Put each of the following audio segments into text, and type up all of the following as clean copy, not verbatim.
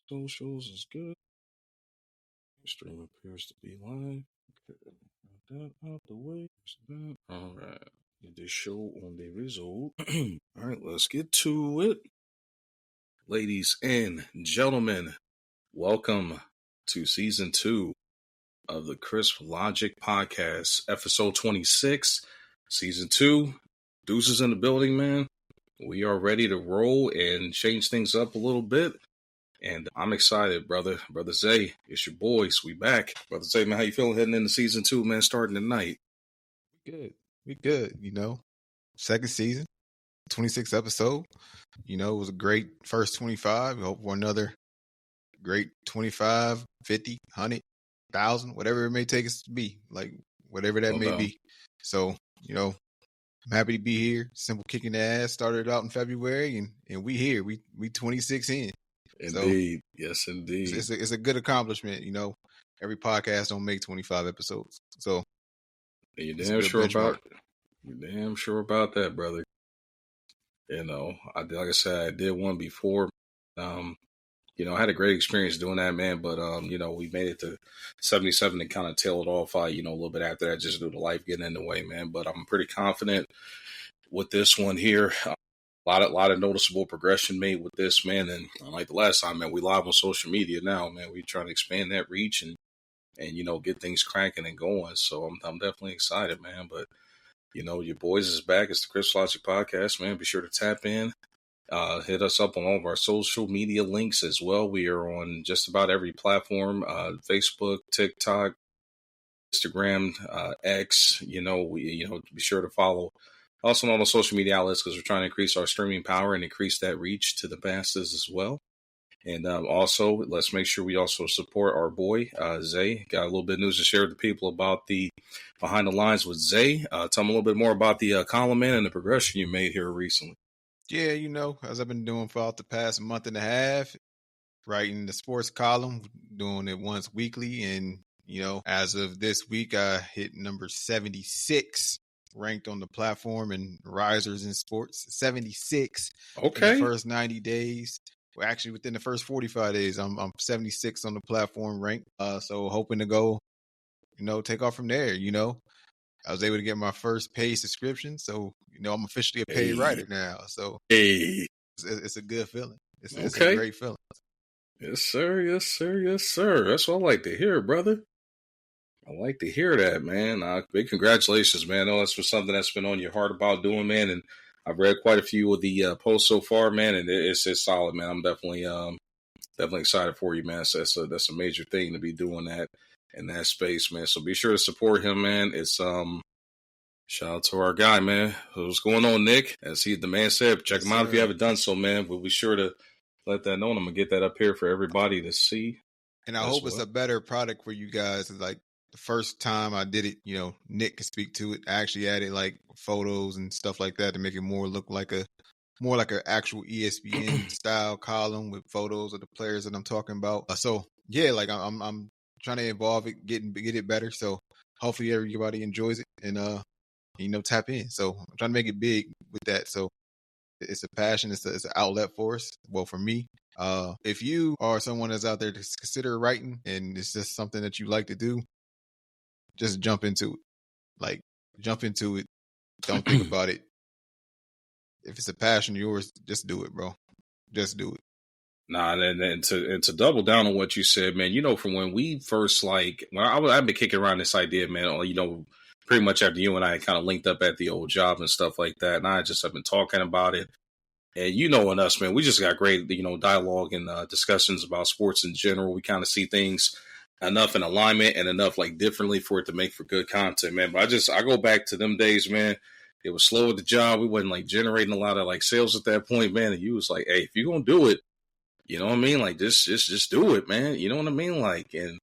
Socials is good. Stream appears to be live. Okay, got that out the way. All right. Get this show on the result. All right, let's get to it. Ladies and gentlemen, welcome to season 2 of the Crisp Logic Podcast, episode 26, season 2. Deuces in the building, man. We are ready to roll and change things up a little bit. And I'm excited, brother. Brother Zay, it's your boys. We back. Brother Zay, man, how you feeling heading into season 2, man, starting tonight? We good, Second season, 26th episode. It was a great first 25. We hope for another great 25, 50, 100, 1,000, whatever it may take us to be. Like, whatever that may be. So, I'm happy to be here. Simple kicking the ass. Started out in February, and we here. We 26 in. Indeed. So, yes, indeed. It's a good accomplishment, Every podcast don't make 25 episodes. So you're damn sure about that, brother. Like I said, I did one before. I had a great experience doing that, man. But we made it to 77 and kind of tailed off. A little bit after that, just due to life getting in the way, man. But I'm pretty confident with this one here. A lot of noticeable progression made with this, man. And like the last time, man, we live on social media now, man. We trying to expand that reach and get things cranking and going. So I'm definitely excited, man. But your boys is back. It's the Crisp Logic Podcast, man. Be sure to tap in. Hit us up on all of our social media links as well. We are on just about every platform: Facebook, TikTok, Instagram, X. Be sure to follow. Also on all the social media outlets because we're trying to increase our streaming power and increase that reach to the masses as well. And also, let's make sure we also support our boy, Zay. Got a little bit of news to share with the people about the Behind the Lines with Zay. Tell them a little bit more about the column, man, and the progression you made here recently. Yeah, as I've been doing for the past month and a half, writing the sports column, doing it once weekly. And, as of this week, I hit number 76. Ranked on the platform and risers in sports, 76. Okay. In the first 90 days. Well, actually, within the first 45 days, I'm 76 on the platform ranked. So hoping to go, take off from there. I was able to get my first paid subscription, so I'm officially a paid writer now. So it's a good feeling. It's a great feeling. Yes, sir. Yes, sir. Yes, sir. That's what I like to hear, brother. I like to hear that, man. Big congratulations, man. I know that's for something that's been on your heart about doing, man. And I've read quite a few of the posts so far, man, and it's solid, man. I'm definitely excited for you, man. So that's a major thing to be doing that in that space, man. So be sure to support him, man. It's shout out to our guy, man. What's going on, Nick? As the man said, check him out if you haven't done so, man. We'll be sure to let that know. And I'm gonna get that up here for everybody to see. And I hope it's a better product for you guys. Like, the first time I did it, Nick can speak to it. I actually added like photos and stuff like that to make it look like an actual ESPN style column with photos of the players that I'm talking about. So yeah, like I'm trying to evolve it, get it better. So hopefully everybody enjoys it and tap in. So I'm trying to make it big with that. So it's a passion. It's an outlet for us. Well, for me. If you are someone that's out there to consider writing and it's just something that you like to do, just jump into it. Like, jump into it. Don't think about it. If it's a passion of yours, just do it, bro. Just do it. Nah, and to double down on what you said, man, from when we first, I've been kicking around this idea, man, pretty much after you and I kind of linked up at the old job and stuff like that. And I just have been talking about it. And in us, man, we just got great, dialogue and discussions about sports in general. We kind of see things enough in alignment and enough differently for it to make for good content, man. But I go back to them days, man. It was slow at the job. We wasn't generating a lot of sales at that point, man. And you was like, hey, if you're going to do it, you know what I mean? Just do it, man. You know what I mean? And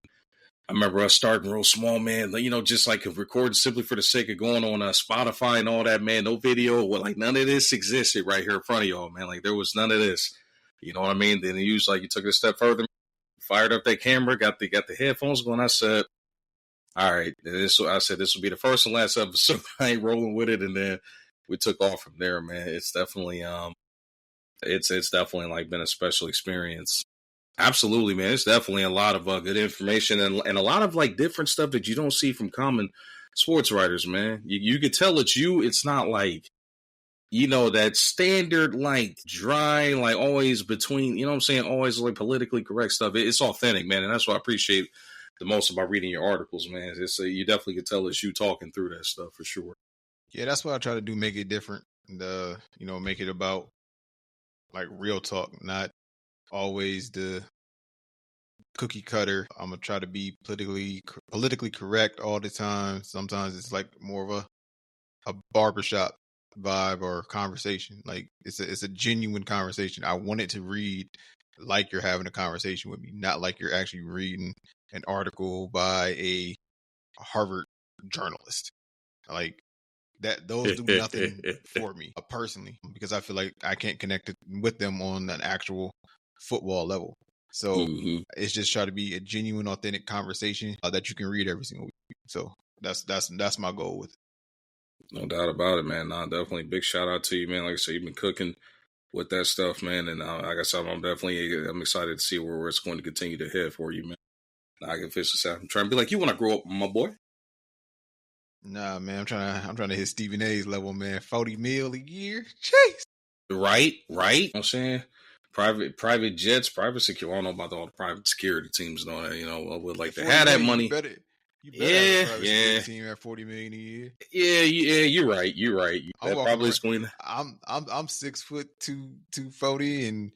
I remember us starting real small, man. Just recording simply for the sake of going on Spotify and all that, man. No video. None of this existed right here in front of y'all, man. There was none of this. You know what I mean? Then you took it a step further. Fired up that camera, got the headphones going. I said, all right, this will be the first and last episode. I ain't rolling with it. And then we took off from there, man. It's definitely, it's definitely been a special experience. Absolutely, man. It's definitely a lot of good information and a lot of like different stuff that you don't see from common sports writers, man. You could tell it's you. It's not like, that standard, like dry, like always between, you know what I'm saying? Always like politically correct stuff. It's authentic, man. And that's what I appreciate the most about reading your articles, man. It's you definitely can tell it's you talking through that stuff for sure. Yeah, that's what I try to do. Make it different. And, make it about like real talk, not always the cookie cutter. I'm gonna try to be politically correct all the time. Sometimes it's like more of a barbershop vibe or conversation. Like it's a genuine conversation. I want it to read like you're having a conversation with me, not like you're actually reading an article by a Harvard journalist. Like that, those do nothing for me personally, because I feel like I can't connect with them on an actual football level. So it's just try to be a genuine, authentic conversation that you can read every single week. So that's my goal with it. No doubt about it, man. Nah, definitely big shout out to you, man. Like I said, you've been cooking with that stuff, man. And like I said, I'm excited to see where it's going to continue to head for you, man. I can officially say I'm trying to be like, you want to grow up, my boy? Nah, man, I'm trying to hit Stephen A's level, man. 40 mil a year, chase. Right. You know what I'm saying? Private jets, private security. I don't know about all the private security teams, though. I would like to have that money. You better have a private security team at $40 million a year. Yeah, you're right. That probably is going. I'm 6'2", 240, and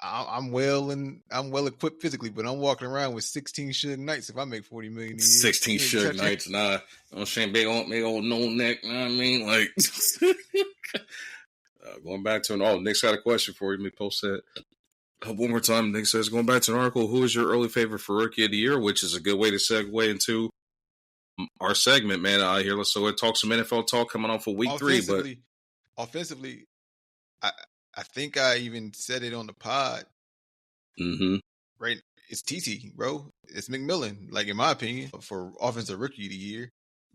I'm well equipped physically, but I'm walking around with 16 Suge Knights if I make $40 million a year. 16 Suge Knights, nah. You know what I'm saying? Big old no neck, you know what I mean? Like, going back to Nick's got a question for you. Let me post that one more time. Nick says, going back to an article, who is your early favorite for Rookie of the Year? Which is a good way to segue into our segment, man. Here, let's talk some NFL talk coming on for week 3. But offensively, I think I even said it on the pod. Right, it's TT, bro. It's McMillan. Like, in my opinion, for offensive Rookie of the Year,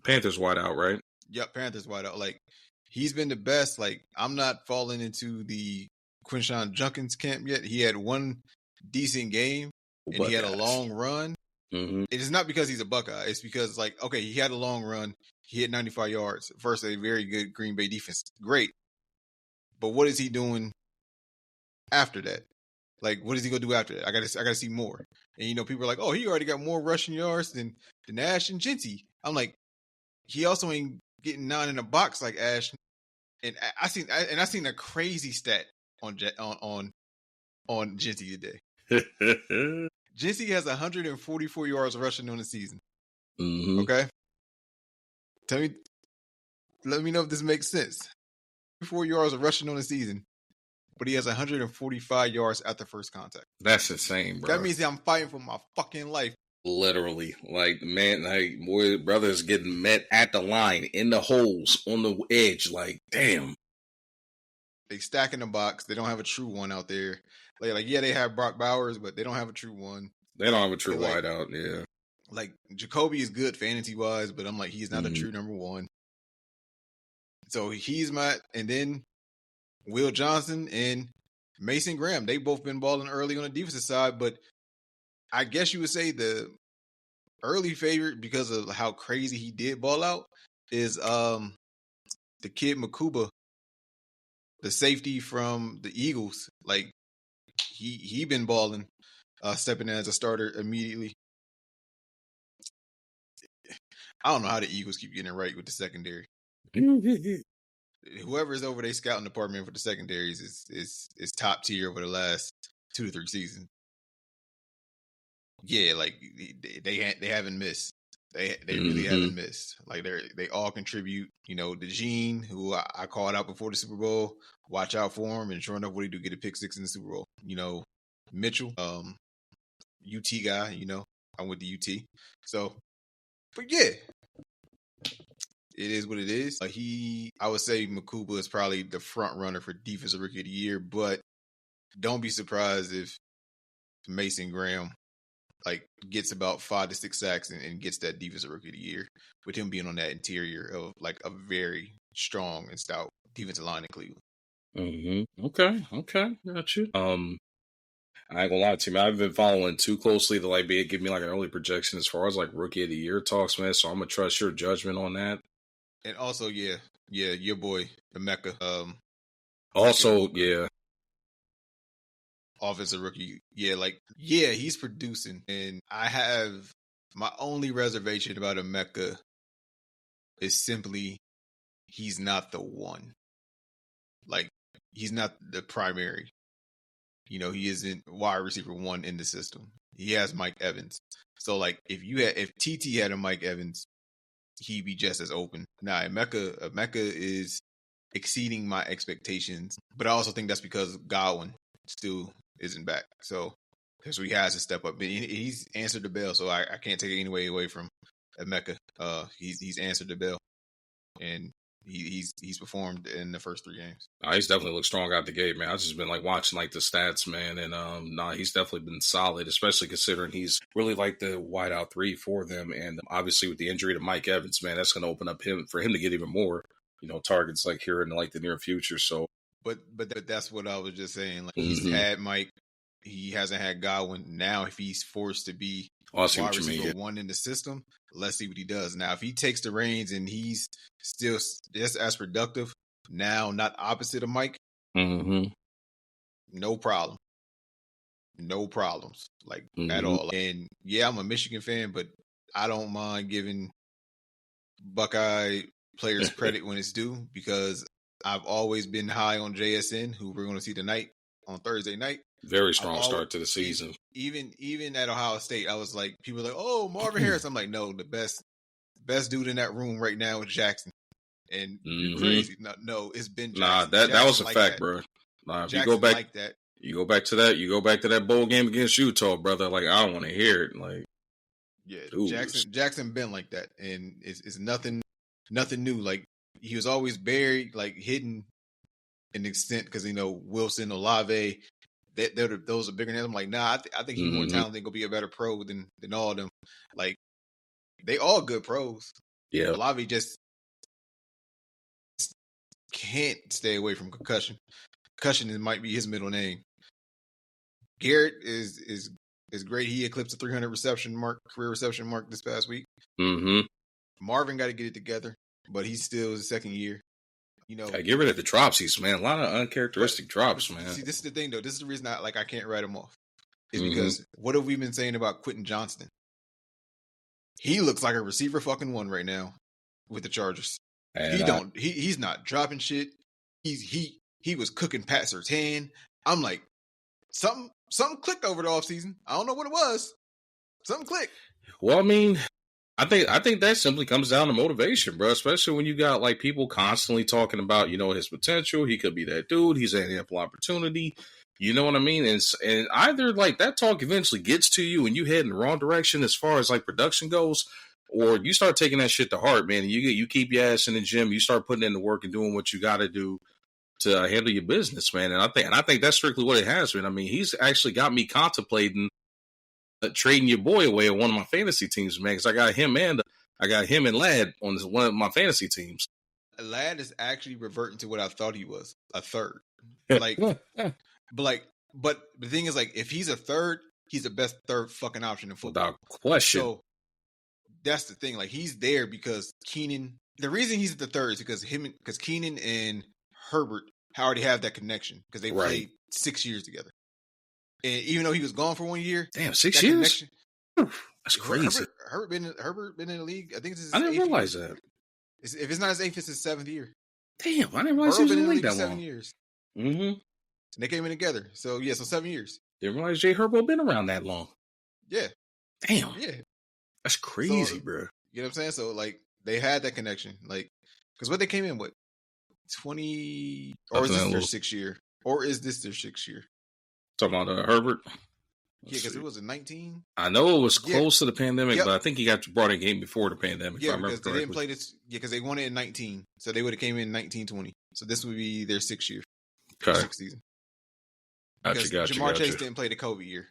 Panthers wide out, right? Yep, Panthers wide out. Like, he's been the best. Like, I'm not falling into the Quinshon Judkins camp yet. He had one decent game, and he had a long run. It is not because he's a Buckeye. It's because, like, okay, he had a long run. He hit 95 yards versus a very good Green Bay defense. Great. But what is he doing after that? Like, what is he going to do after that? I gotta see more. And, people are like, oh, he already got more rushing yards than Ash and Jinty. I'm like, he also ain't getting 9 in the box like Ash. And I seen a crazy stat on Jinty today. Jinty has 144 yards rushing on the season. Okay, let me know if this makes sense. 4 yards of rushing on the season, but he has 145 yards at the first contact. That's insane, bro. That means I'm fighting for my fucking life. Literally, like, man, like, boy, brothers getting met at the line, in the holes, on the edge. Like, damn. They stack in the box. They don't have a true one out there. Like, yeah, they have Brock Bowers, but they don't have a true one. They don't have a true wide out, yeah. Like, Jacoby is good fantasy-wise, but I'm like, he's not a true number one. So he's and then Will Johnson and Mason Graham, they both been balling early on the defensive side, but I guess you would say the early favorite, because of how crazy he did ball out, is the kid Makuba, the safety from the Eagles. Like, he been balling, stepping in as a starter immediately. I don't know how the Eagles keep getting it right with the secondary. Whoever is over their scouting department for the secondaries is top tier over the last 2 to 3 seasons. Yeah, like, they haven't missed. They really haven't missed. Like, they all contribute. The Gene, who I called out before the Super Bowl, watch out for him, and sure enough, what he do, get a pick 6 in the Super Bowl. Mitchell, UT guy. I'm with the UT. So, but yeah, it is what it is. I would say Makuba is probably the front runner for Defensive Rookie of the Year, but don't be surprised if Mason Graham gets about 5 to 6 sacks and gets that Defensive Rookie of the Year, with him being on that interior of a very strong and stout defensive line in Cleveland. Okay, got you. I ain't gonna lie to you, man. I've been following too closely to like give me like an early projection as far as like rookie of the year talks, man. So I'm gonna trust your judgment on that. And also, yeah, your boy, the Mecca. Also, yeah, Offensive rookie. Yeah, he's producing. And I have my only reservation about Emeka is simply he's not the one. Like, he's not the primary. He isn't wide receiver one in the system. He has Mike Evans. So, like, if TT had a Mike Evans, he'd be just as open. Now, Emeka is exceeding my expectations, but I also think that's because Godwin still isn't back. So he has to step up. But he's answered the bell, so I can't take it any way away from Emeka. He's answered the bell, and he's performed in the first 3 games. he's definitely looked strong out the gate, man. I've just been like watching like the stats, man, and he's definitely been solid, especially considering he's really like the wideout 3 for them, and obviously with the injury to Mike Evans, man, that's going to open up for him to get even more, targets like here in like the near future. So, but that's what I was just saying. Like, he's had Mike, he hasn't had Godwin. Now, if he's forced to be wide receiver one in the system, let's see what he does. Now, if he takes the reins and he's still just as productive, now not opposite of Mike, no problem. No problems, like, at all. And yeah, I'm a Michigan fan, but I don't mind giving Buckeye players credit when it's due, because I've always been high on JSN, who we're going to see tonight on Thursday night. Very strong start to the season. Even at Ohio State, I was like, people are like, oh, Marvin Harris. I'm like, no, the best dude in that room right now is Jackson. And you're crazy. No, it's been Jackson. Nah, that was a fact, bro. Nah, if you go back like that. You go back to that bowl game against Utah, brother. Like, I don't want to hear it. Like, yeah, Jackson been like that, and it's nothing new. Like, he was always buried, like, hidden in extent, because Wilson, Olave, those are bigger than him. I'm like, nah, I think he's more talented, gonna be a better pro than all of them. Like, they all good pros. Yeah, Olave just can't stay away from concussion. Concussion might be his middle name. Garrett is great. He eclipsed the 300 career reception mark this past week. Marvin got to get it together, but he's still his second year. Get rid of the dropsies, man. A lot of uncharacteristic drops, man. See, this is the thing, though. This is the reason I can't write him off. Is because what have we been saying about Quentin Johnston? He looks like a receiver fucking one right now with the Chargers. And he's not dropping shit. He was cooking Pat Surtain. I'm like, something clicked over the offseason. I don't know what it was. Something clicked. Well, I mean, I think that simply comes down to motivation, bro. Especially when you got like people constantly talking about, his potential. He could be that dude. He's an ample opportunity. You know what I mean? And either like that talk eventually gets to you and you head in the wrong direction as far as like production goes, or you start taking that shit to heart, man. And you keep your ass in the gym. You start putting in the work and doing what you got to do to handle your business, man. And I think that's strictly what it has been. I mean, he's actually got me contemplating trading your boy away on one of my fantasy teams, man, because I got him and Ladd on one of my fantasy teams. Ladd is actually reverting to what I thought he was, a third. Like, but the thing is, like, if he's a third, he's the best third fucking option in football. Without question. So that's the thing. Like, he's there because Keenan. The reason he's the third is because Keenan and Herbert already have that connection because they played 6 years together. And even though he was gone for 1 year, damn, 6 years. That's crazy. Herbert been in the league. I think it's his. I didn't realize that. If it's not his 8th, it's his 7th year. Damn, I didn't realize he was in the league that 7 long. years. And they came in together. So 7 years. Didn't realize Jay Herbo been around that long. Yeah. Damn. Yeah. That's crazy, so, bro. You know what I'm saying? So like they had that connection, like because what they came in with 20, or is this their 6th year? Or is this their 6th year? Talking about Herbert. Yeah, because it was in 19. I know it was close to the pandemic, but I think he got brought in game before the pandemic. Yeah, because they didn't play this. Yeah, because they won it in 19, so they would have came in 19-20. So this would be their 6th year, 6th season. Gotcha. Jamar Chase didn't play the COVID year.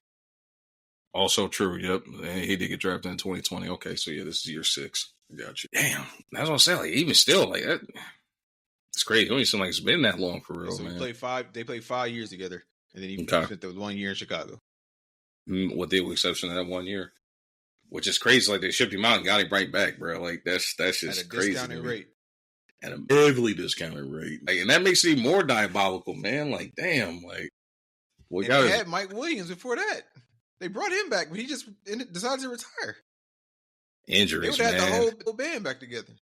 Also true. Yep, and he did get drafted in 2020. Okay, so yeah, this is year 6. Gotcha. Damn, that's what I'm saying. Like even still, like that, it's crazy. It don't even seem like it's been that long for real, so man. They played 5 years together, and then he spent the 1 year in Chicago. with the exception of that 1 year, which is crazy. Like they shipped him out and got him right back, bro. Like that's just at a crazy. discounted rate. At a heavily discounted rate, like, and that makes it even more diabolical, man. Like, damn, like we had Mike Williams before that. They brought him back, but he just decided to retire. Injuries, they would have man. the whole band back together.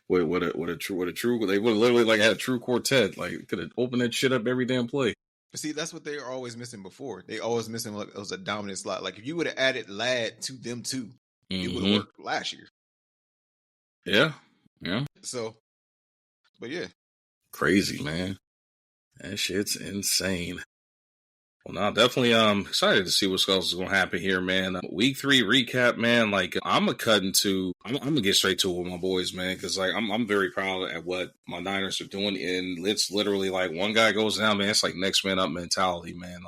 What a true. They would have literally like had a true quartet. Like could have opened that shit up every damn play. But see, that's what they were always missing before. They always missing like it was a dominant slot. Like if you would have added Ladd to them too, it would have worked last year. Yeah. So, but yeah, crazy, man. That shit's insane. Well, now definitely excited to see what else is going to happen here, man. Week 3 recap, man. Like I'm gonna get straight to it with my boys, man, because like I'm very proud at what my Niners are doing, and it's literally like one guy goes down, man. It's like next man up mentality, man.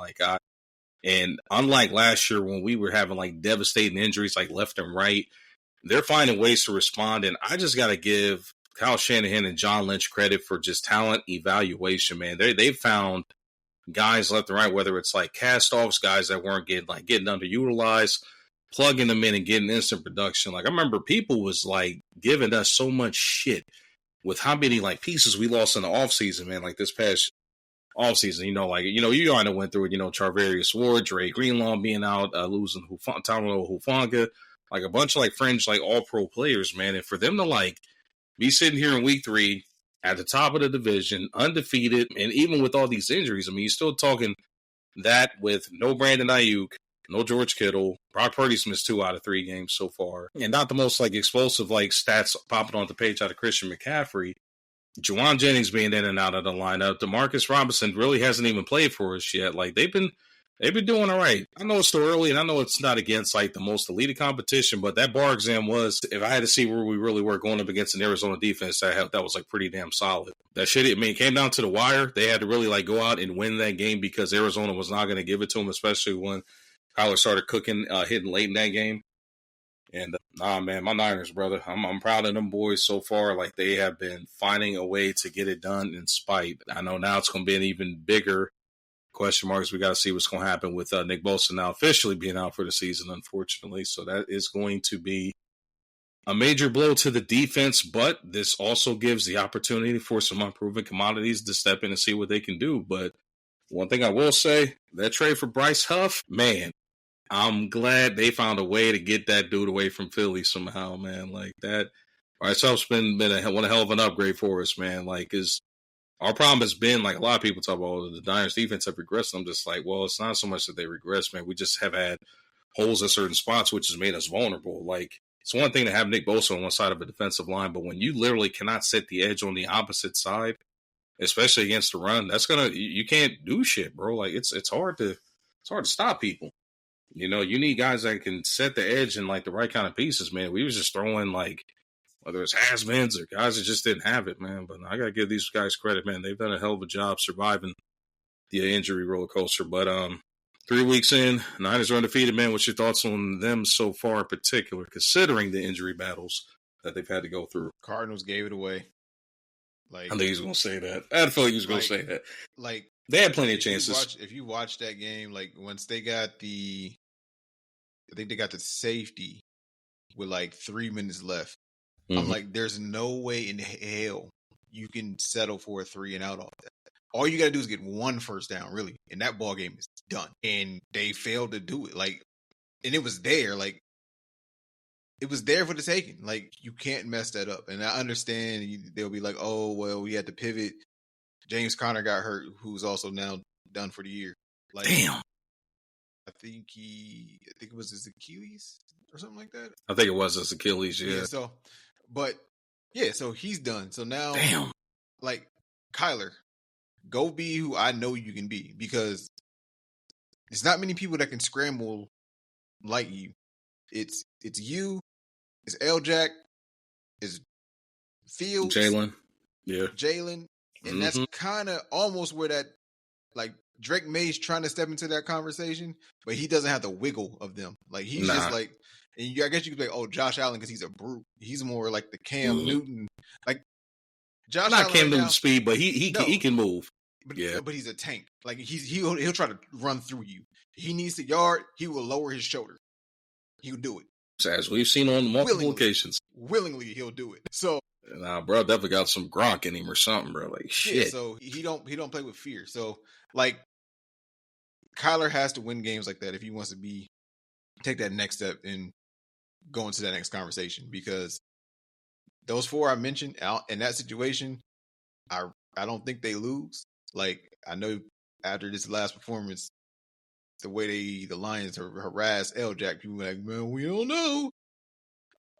And unlike last year when we were having like devastating injuries like left and right, they're finding ways to respond, and I just got to give Kyle Shanahan and John Lynch credit for just talent evaluation, man. They've found guys left and right, whether it's like cast-offs, guys that weren't getting underutilized, plugging them in and getting instant production. Like I remember people was like giving us so much shit with how many like pieces we lost in the offseason, man, like this past offseason. You already went through it, Charvarius Ward, Zay Green being out, losing Hufanga, like a bunch of like fringe, like all pro players, man. And for them to like be sitting here in week 3 at the top of the division, undefeated, and even with all these injuries, I mean, you're still talking that with no Brandon Ayuk, no George Kittle, Brock Purdy's missed 2 out of 3 games so far, and not the most like explosive like stats popping on the page out of Christian McCaffrey. Juwan Jennings being in and out of the lineup. Demarcus Robinson really hasn't even played for us yet. Like they've been doing all right. I know it's still early, and I know it's not against like the most elite competition, but that bar exam was, if I had to see where we really were going up against an Arizona defense, that was like pretty damn solid. That shit, it came down to the wire. They had to really like go out and win that game because Arizona was not going to give it to them, especially when Kyler started cooking, hitting late in that game. And man, my Niners, brother, I'm proud of them boys so far. Like they have been finding a way to get it done in spite. I know now it's going to be an even bigger question marks. We got to see what's going to happen with Nick Bosa now officially being out for the season, unfortunately. So that is going to be a major blow to the defense, but this also gives the opportunity for some unproven commodities to step in and see what they can do. But one thing I will say, that trade for Bryce Huff, man, I'm glad they found a way to get that dude away from Philly somehow, man. Like that, Bryce Huff's been one hell of an upgrade for us, man. Like, our problem has been, like a lot of people talk about, the Niners defense have regressed. I'm just like, well, it's not so much that they regress, man. We just have had holes at certain spots, which has made us vulnerable. Like, it's one thing to have Nick Bosa on one side of a defensive line, but when you literally cannot set the edge on the opposite side, especially against the run, you can't do shit, bro. Like, it's hard to stop people. You need guys that can set the edge and like the right kind of pieces, man. We was just throwing like, whether it's has-beens or guys that just didn't have it, man. But I got to give these guys credit, man. They've done a hell of a job surviving the injury roller coaster. But 3 weeks in, Niners are undefeated, man. What's your thoughts on them so far in particular, considering the injury battles that they've had to go through? Cardinals gave it away. Like I think he was going to say that. I feel like he was going to say that. Like they had plenty of chances. If you watch that game, like once they got I think they got the safety with like 3 minutes left. I'm like, there's no way in hell you can settle for a 3 and out off that. All you got to do is get 1 first down, really, and that ball game is done. And they failed to do it. Like, and it was there. Like, it was there for the taking. Like, you can't mess that up. And I understand they'll be like, oh, well, we had to pivot. James Conner got hurt, who's also now done for the year. Like, damn. I think it was his Achilles or something like that. I think it was his Achilles, yeah. So he's done. So now, damn, like, Kyler, go be who I know you can be, because there's not many people that can scramble like you. It's you, it's L-Jack, it's Fields, Jalen, and that's kind of almost where that, like, Drake May's trying to step into that conversation, but he doesn't have the wiggle of them. Like, he's just like, and I guess you could be like, oh, Josh Allen, because he's a brute. He's more like the Cam Newton. Like, Josh not Allen Cam Newton speed, but he can move. Yeah. but he's a tank. Like he'll try to run through you. He needs the yard. He will lower his shoulder. He'll do it. As we've seen on multiple occasions. Willingly, he'll do it. So, nah, bro, definitely got some Gronk in him or something, bro. Like shit. Yeah, so he don't play with fear. So, like, Kyler has to win games like that if he wants to take that next step and go into that next conversation. Because those four I mentioned out in that situation, I don't think they lose. Like, I know after this last performance, the way the Lions harass L-Jack, people were like, man, we don't know.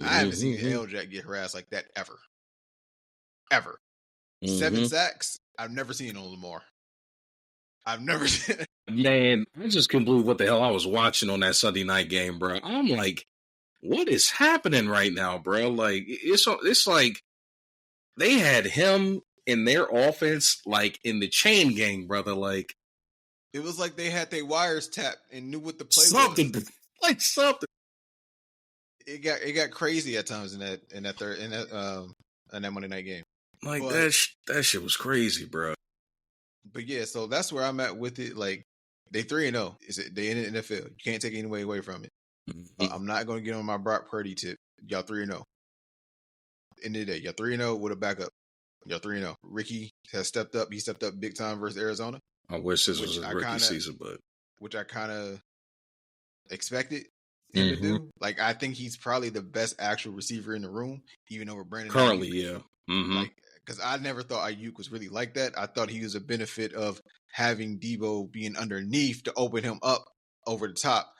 I haven't seen L-Jack get harassed like that ever. Ever. 7 sacks, I've never seen on Lamar. I've never seen it. Man, I just couldn't believe what the hell I was watching on that Sunday night game, bro. I'm like, what is happening right now, bro? Like, it's like they had him in their offense, like in the chain gang, brother. Like, it was like they had their wires tapped and knew what the play was. Like something. It got crazy at times in that Monday night game. Like, but, that shit was crazy, bro. But yeah, so that's where I'm at with it. Like, they 3-0. They in the NFL. You can't take any way away from it. I'm not going to get on my Brock Purdy tip. Y'all 3-0. End of the day, y'all 3-0 with a backup. Y'all 3-0. Ricky has stepped up. He stepped up big time versus Arizona. I wish this was his rookie season, but which I kind of expected him to do. Like, I think he's probably the best actual receiver in the room, even over Brandon. Currently, Ayuk. Yeah. Like, because I never thought Ayuk was really like that. I thought he was a benefit of having Debo being underneath to open him up over the top.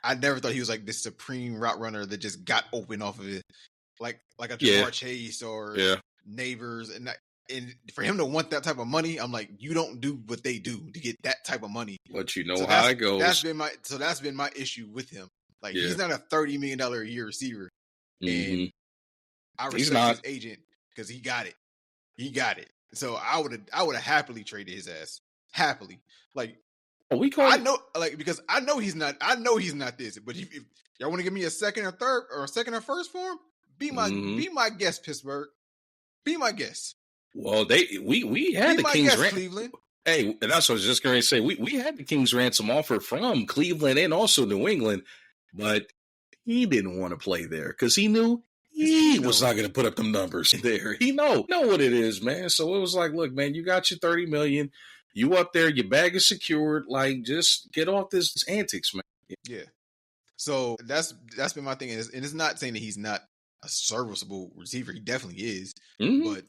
I never thought he was like this supreme route runner that just got open off of it, like a Jamar Chase or Neighbors. And for him to want that type of money, I'm like, you don't do what they do to get that type of money. But you know how it goes. That's been my issue with him. Like, he's not a $30 million a year receiver, and I respect his agent because he got it. He got it. So I would have happily traded his ass. Happily. Like, because I know he's not this. But if y'all want to give me a second or third or a second or first for him, be my guest, Pittsburgh. Be my guest. Well, we had the Kings ransom. Cleveland. Hey, and that's what I was just going to say. We had the Kings ransom offer from Cleveland and also New England, but he didn't want to play there because he knew he was not going to put up them numbers there. He know what it is, man. So it was like, look, man, you got your $30 million. You up there, your bag is secured. Like, just get off this antics, man. Yeah. So that's been my thing, and it's not saying that he's not a serviceable receiver. He definitely is, but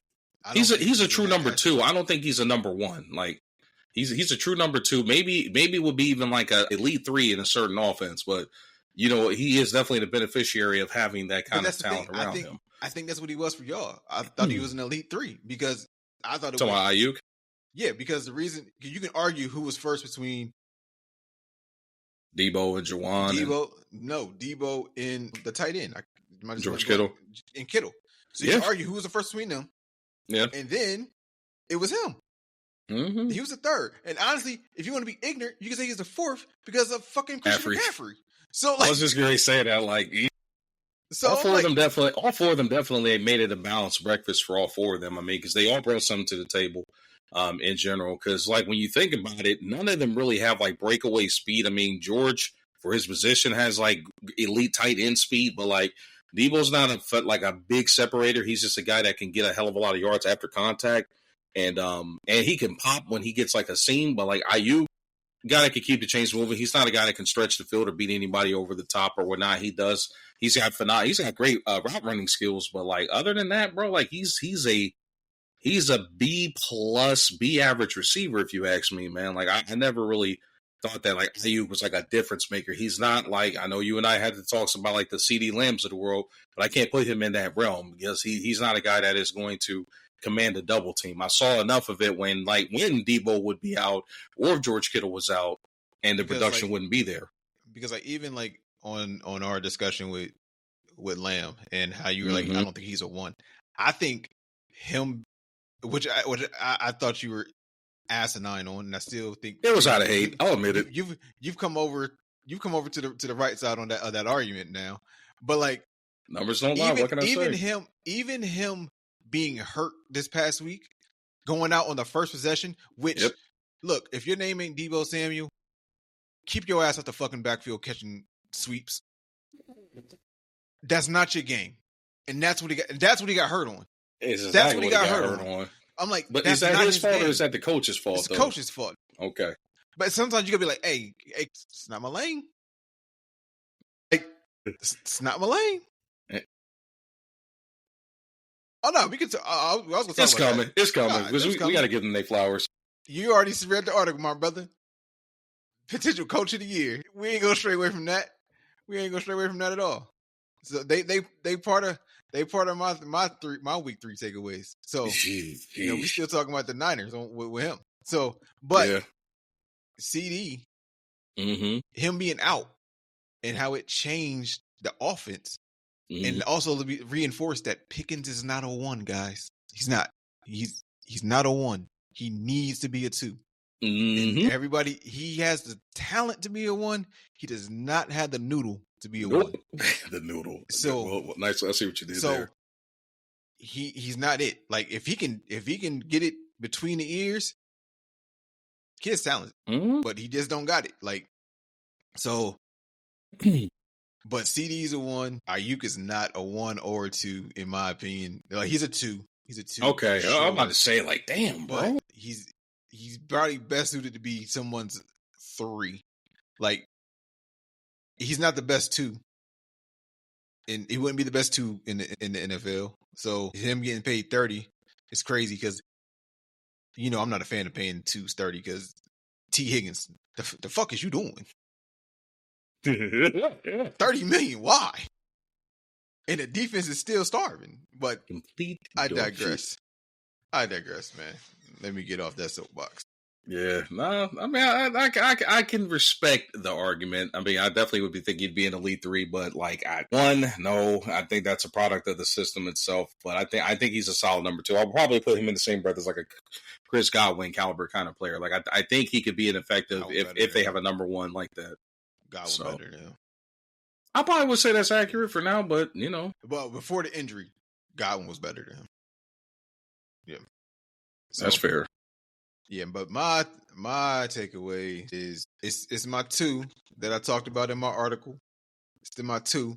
he's a true number two. I don't think he's a number one. Like, he's a true number two. Maybe would be even like a elite 3 in a certain offense, but. You know, he is definitely the beneficiary of having that kind of talent around him. I think that's what he was for y'all. I thought he was an elite 3 because I thought it was Ayuk. Yeah, because the reason you can argue who was first between Debo and Juwan. Debo and the tight end, George Kittle and Kittle. So you can argue who was the first between them. Yeah, and then it was him. He was the third. And honestly, if you want to be ignorant, you can say he's the fourth because of fucking Christian McCaffrey. So, like, I was just going to say that, like, all four of them definitely made it a balanced breakfast for all four of them. I mean, because they all brought something to the table, in general. Because, like, when you think about it, none of them really have like breakaway speed. I mean, George, for his position, has like elite tight end speed, but like Debo's not a big separator. He's just a guy that can get a hell of a lot of yards after contact, and he can pop when he gets like a seam. But like Ayuk. Guy that can keep the chains moving. He's not a guy that can stretch the field or beat anybody over the top or whatnot. He does. He's got great route running skills, but like other than that, bro, like he's a B plus, B average receiver. If you ask me, man, like I never really thought that like Ayuk was like a difference maker. He's not like, I know you and I had to talk about like the CD Lambs of the world, but I can't put him in that realm because he's not a guy that is going to command a double team. I saw enough of it when Debo would be out or if George Kittle was out and the production wouldn't be there. Because like even like on our discussion with Lamb and how you were like, I don't think he's a 1. I think him, which I thought you were asinine on, and I still think it was out of hate. I'll admit it. You've come over to the right side on that argument now, but like numbers don't lie. What can I say? Even him being hurt this past week, going out on the first possession, which, Yep. look, if your name ain't Deebo Samuel, keep your ass out the fucking backfield catching sweeps. That's not your game. And that's what he got hurt on. Exactly That's what he got hurt on. I'm like, but that's is that not his fault game. or is that the coach's fault? It's the coach's fault. Okay. But sometimes you gotta be like, hey, it's not my lane. Like, it's not my lane. Oh no, we can. I was gonna talk It's about coming. that. It's coming. Nah, Because we got to give them their flowers. You already read the article, my brother. Potential coach of the year. We ain't gonna stray away from that. We ain't gonna stray away from that at all. So they part of my week 3 takeaways. So you know, we still talking about the Niners with him. So, but yeah. CD, him being out and how it changed the offense, and also to reinforce that Pickens is not a 1, guys. He's not. He's not a 1. He needs to be a 2. And everybody, he has the talent to be a 1. He does not have the noodle to be a 1. The noodle. So well, nice. I see what you did there. He's not it. Like if he can get it between the ears, kid's talented, but he just don't got it. Like so. But CD's a 1. Ayuk is not a 1 or a 2, in my opinion. Like he's a 2. He's a 2. Okay, sure. I'm about to say, like, damn, bro. But he's probably best suited to be someone's 3. Like he's not the best 2, and he wouldn't be the best 2 in the NFL. So him getting paid 30 is crazy because you know I'm not a fan of paying 2s 30 because T Higgins, the fuck is you doing? 30 million, why? And the defense is still starving. But I digress. Man. Let me get off that soapbox. Yeah, no, I mean, I can respect the argument. I mean, I definitely would be thinking he'd be an elite 3, but like no, I think that's a product of the system itself. But I think he's a solid number 2. I'll probably put him in the same breath as like a Chris Godwin caliber kind of player. Like I think he could be an effective if they have a number 1 like that. Godwin better now. I probably would say that's accurate for now, but you know. Well, before the injury, Godwin was better than him. Yeah. So, that's fair. Yeah, but my takeaway is it's my 2 that I talked about in my article. It's still my 2.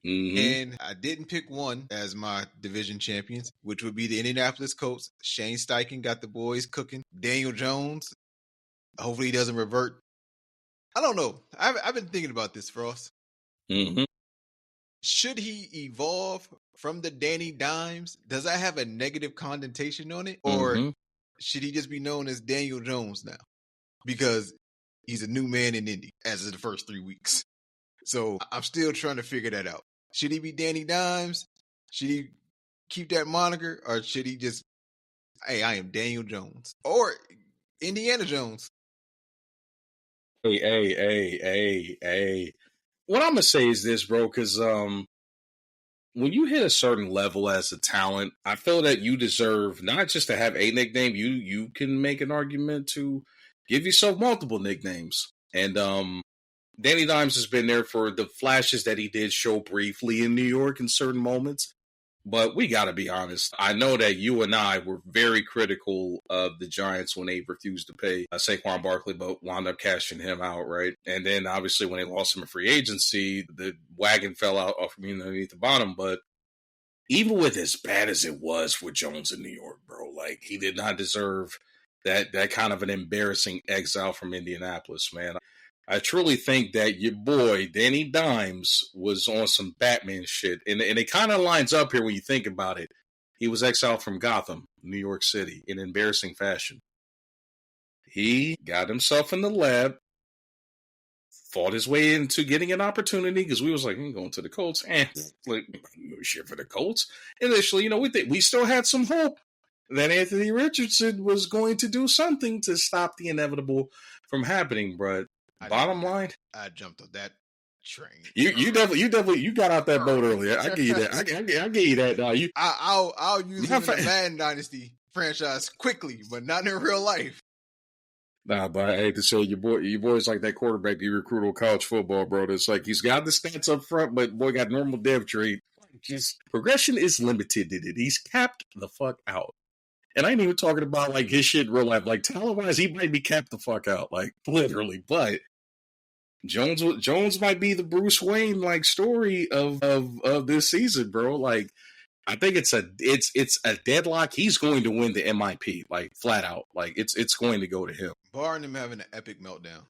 And I didn't pick 1 as my division champions, which would be the Indianapolis Colts. Shane Steichen got the boys cooking. Daniel Jones, hopefully he doesn't revert. I don't know. I've been thinking about this, Frost. Should he evolve from the Danny Dimes? Does that have a negative connotation on it? Or should he just be known as Daniel Jones now? Because he's a new man in Indy as of the first 3 weeks. So I'm still trying to figure that out. Should he be Danny Dimes? Should he keep that moniker? Or should he just, hey, I am Daniel Jones? Or Indiana Jones? Hey. What I'm going to say is this, bro, because when you hit a certain level as a talent, I feel that you deserve not just to have a nickname, you can make an argument to give yourself multiple nicknames. And Danny Dimes has been there for the flashes that he did show briefly in New York in certain moments. But we got to be honest. I know that you and I were very critical of the Giants when they refused to pay Saquon Barkley, but wound up cashing him out, right? And then obviously when they lost him in free agency, the wagon fell out off underneath the bottom. But even with as bad as it was for Jones in New York, bro, like he did not deserve that kind of an embarrassing exile from Indianapolis, man. I truly think that your boy, Danny Dimes, was on some Batman shit. And it kind of lines up here when you think about it. He was exiled from Gotham, New York City, in embarrassing fashion. He got himself in the lab, fought his way into getting an opportunity, because we was like, going to the Colts. Shit for the Colts. Initially, we still had some hope that Anthony Richardson was going to do something to stop the inevitable from happening, but bottom line, I jumped on that train. You definitely got out that boat earlier. I give you that. I give you that. Now I'll use him in the Madden Dynasty franchise quickly, but not in real life. Nah, but I hate to say your boy's like that quarterback you recruit on college football, bro. It's like he's got the stats up front, but boy got normal dev trait. Just progression is limited in it. He's capped the fuck out. And I ain't even talking about like his shit in real life. Like talent-wise, he might be capped the fuck out, like literally. But Jones might be the Bruce Wayne like story of this season, bro. Like I think it's a deadlock. He's going to win the MIP, like flat out. Like it's going to go to him. Barring him having an epic meltdown.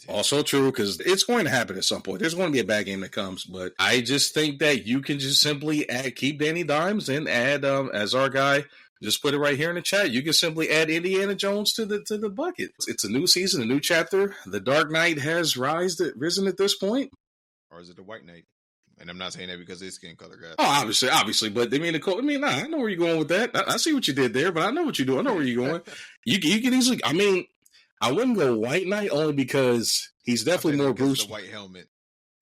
Also true, because it's going to happen at some point. There's going to be a bad game that comes, but I just think that you can just simply keep Danny Dimes and add as our guy. Just put it right here in the chat. You can simply add Indiana Jones to the bucket. It's a new season, a new chapter. The Dark Knight has risen at this point. Or is it the White Knight? And I'm not saying that because it's skin color, guys. Oh, obviously, but I know where you're going with that. I see what you did there, but I know what you're doing. I know where you're going. You can easily. I mean, I wouldn't go White Knight only because he's definitely more Bruce. The white helmet.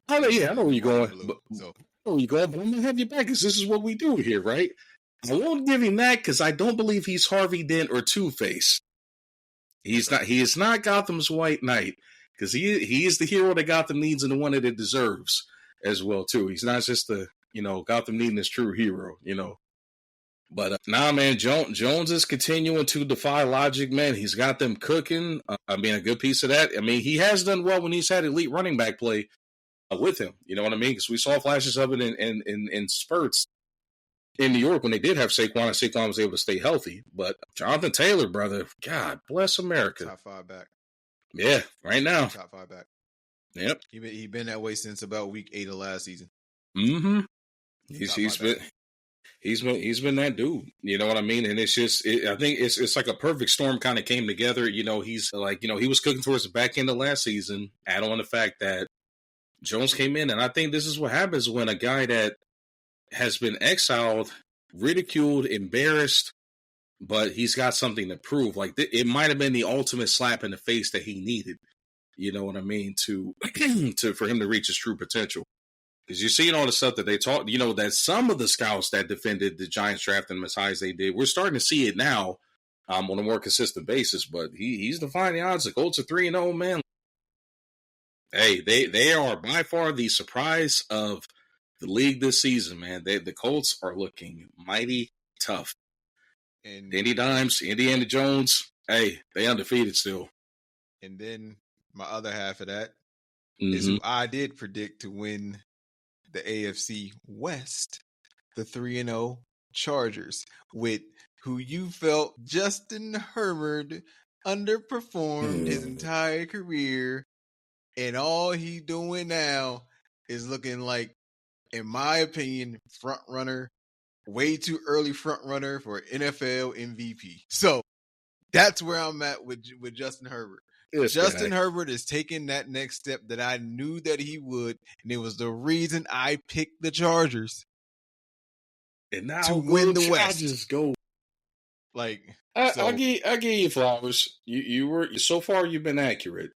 I know where you're going. Blue, I know where you're going, but I'm gonna have you back because this is what we do here, right? I won't give him that because I don't believe he's Harvey Dent or Two-Face. He's not. He is not Gotham's White Knight because he is the hero that Gotham needs and the one that it deserves as well too. He's not just the Gotham needing his true hero, But nah, man, Jones is continuing to defy logic, man. He's got them cooking. I mean, a good piece of that. I mean, he has done well when he's had elite running back play with him. You know what I mean? Because we saw flashes of it in spurts in New York when they did have Saquon, and Saquon was able to stay healthy. But Jonathan Taylor, brother, God bless America. Top 5 back. Yeah, right now. Top 5 back. Yep. He been that way since about week 8 of last season. Mm-hmm. He's been that dude. You know what I mean? And it's just, I think it's like a perfect storm kind of came together. He's like, he was cooking towards the back end of last season. Add on the fact that Jones came in, and I think this is what happens when a guy that has been exiled, ridiculed, embarrassed, but he's got something to prove. Like it might have been the ultimate slap in the face that he needed. You know what I mean? To for him to reach his true potential. Because you're seeing all the stuff that they taught, that some of the scouts that defended the Giants drafting him as high as they did, we're starting to see it now on a more consistent basis. But he's defying the odds. The Colts are 3-0, man. Hey, they are by far the surprise of the league this season, man. The Colts are looking mighty tough. And Danny Dimes, Indiana Jones, hey, they undefeated still. And then my other half of that is who I did predict to win the AFC West, the 3-0 Chargers, with who you felt Justin Herbert underperformed his entire career, and all he doing now is looking like, in my opinion, front runner, way too early front runner for NFL MVP. So that's where I'm at with Justin Herbert. Justin Herbert is taking that next step that I knew that he would, and it was the reason I picked the Chargers. And now to win the West. Just go. Like I'll give you flowers. You were so far you've been accurate,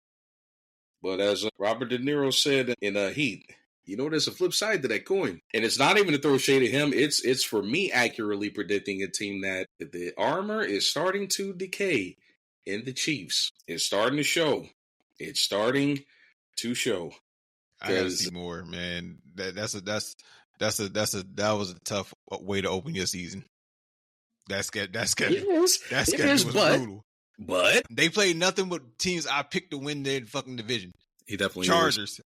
but as Robert De Niro said in Heat, there's a flip side to that coin, and it's not even to throw shade at him. It's for me accurately predicting a team that the armor is starting to decay. In the Chiefs, it's starting to show. It's starting to show. I gotta see more, man. That was a tough way to open your season. That's good. That's good. It is. That's good. It was brutal. But they played nothing but teams I picked to win their fucking division. He definitely Chargers,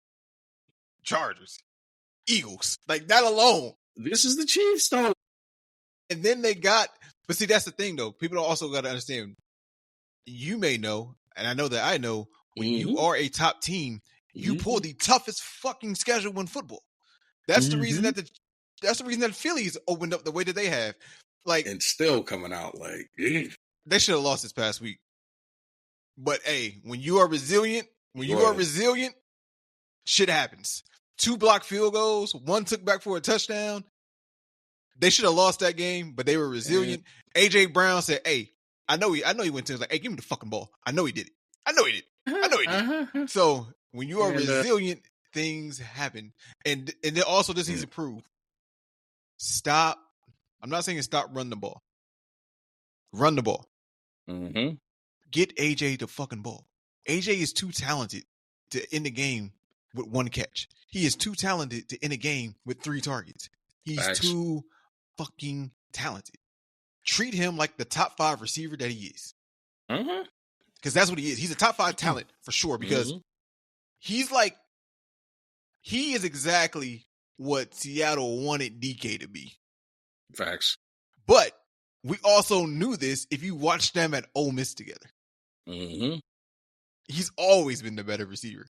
Eagles, like that alone. This is the Chiefs, though. And then they got, but see, that's the thing, though. People also got to understand. You may know, and I know that I know, when you are a top team, you pull the toughest fucking schedule in football. That's the reason that Phillies opened up the way that they have. Like, and still coming out like they should have lost this past week. But hey, when you are resilient, shit happens. 2 blocked field goals, 1 took back for a touchdown. They should have lost that game, but they were resilient. AJ Brown said, "Hey, I know he went to. He was like, hey, give me the fucking ball. I know he did it. So when you are resilient, things happen. And then also this needs to prove. Stop. I'm not saying stop running the ball. Run the ball. Mm-hmm. Get AJ the fucking ball. AJ is too talented to end the game with 1 catch. He is too talented to end a game with 3 targets. He's too fucking talented. treat him like the top 5 receiver that he is. Mm-hmm. Because that's what he is. He's a top 5 talent for sure. Because he is exactly what Seattle wanted DK to be. Facts. But we also knew this if you watched them at Ole Miss together. Mm-hmm. He's always been the better receiver.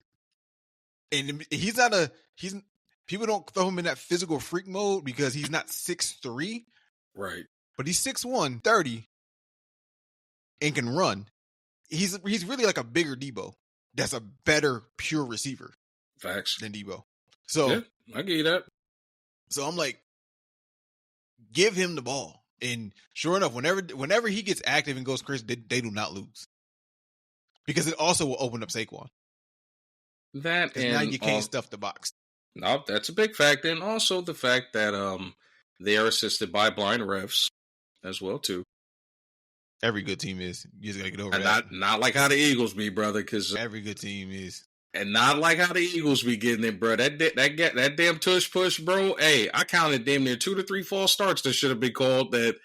And people don't throw him in that physical freak mode because he's not 6'3", right? But he's 6'1", 30, and can run. He's really like a bigger Debo. That's a better pure receiver. Facts. Than Debo. So yeah, I get you that. So I'm like, give him the ball. And sure enough, whenever he gets active and goes crazy, they do not lose. Because it also will open up Saquon. That and now you can't stuff the box. No, that's a big fact. And also the fact that they are assisted by blind refs as well, too. Every good team is. You just got to get over that. Not like how the Eagles be, brother. Because every good team is. And not like how the Eagles be getting it, bro. That damn tush push, bro. Hey, I counted damn near 2 to 3 false starts that should have been called that,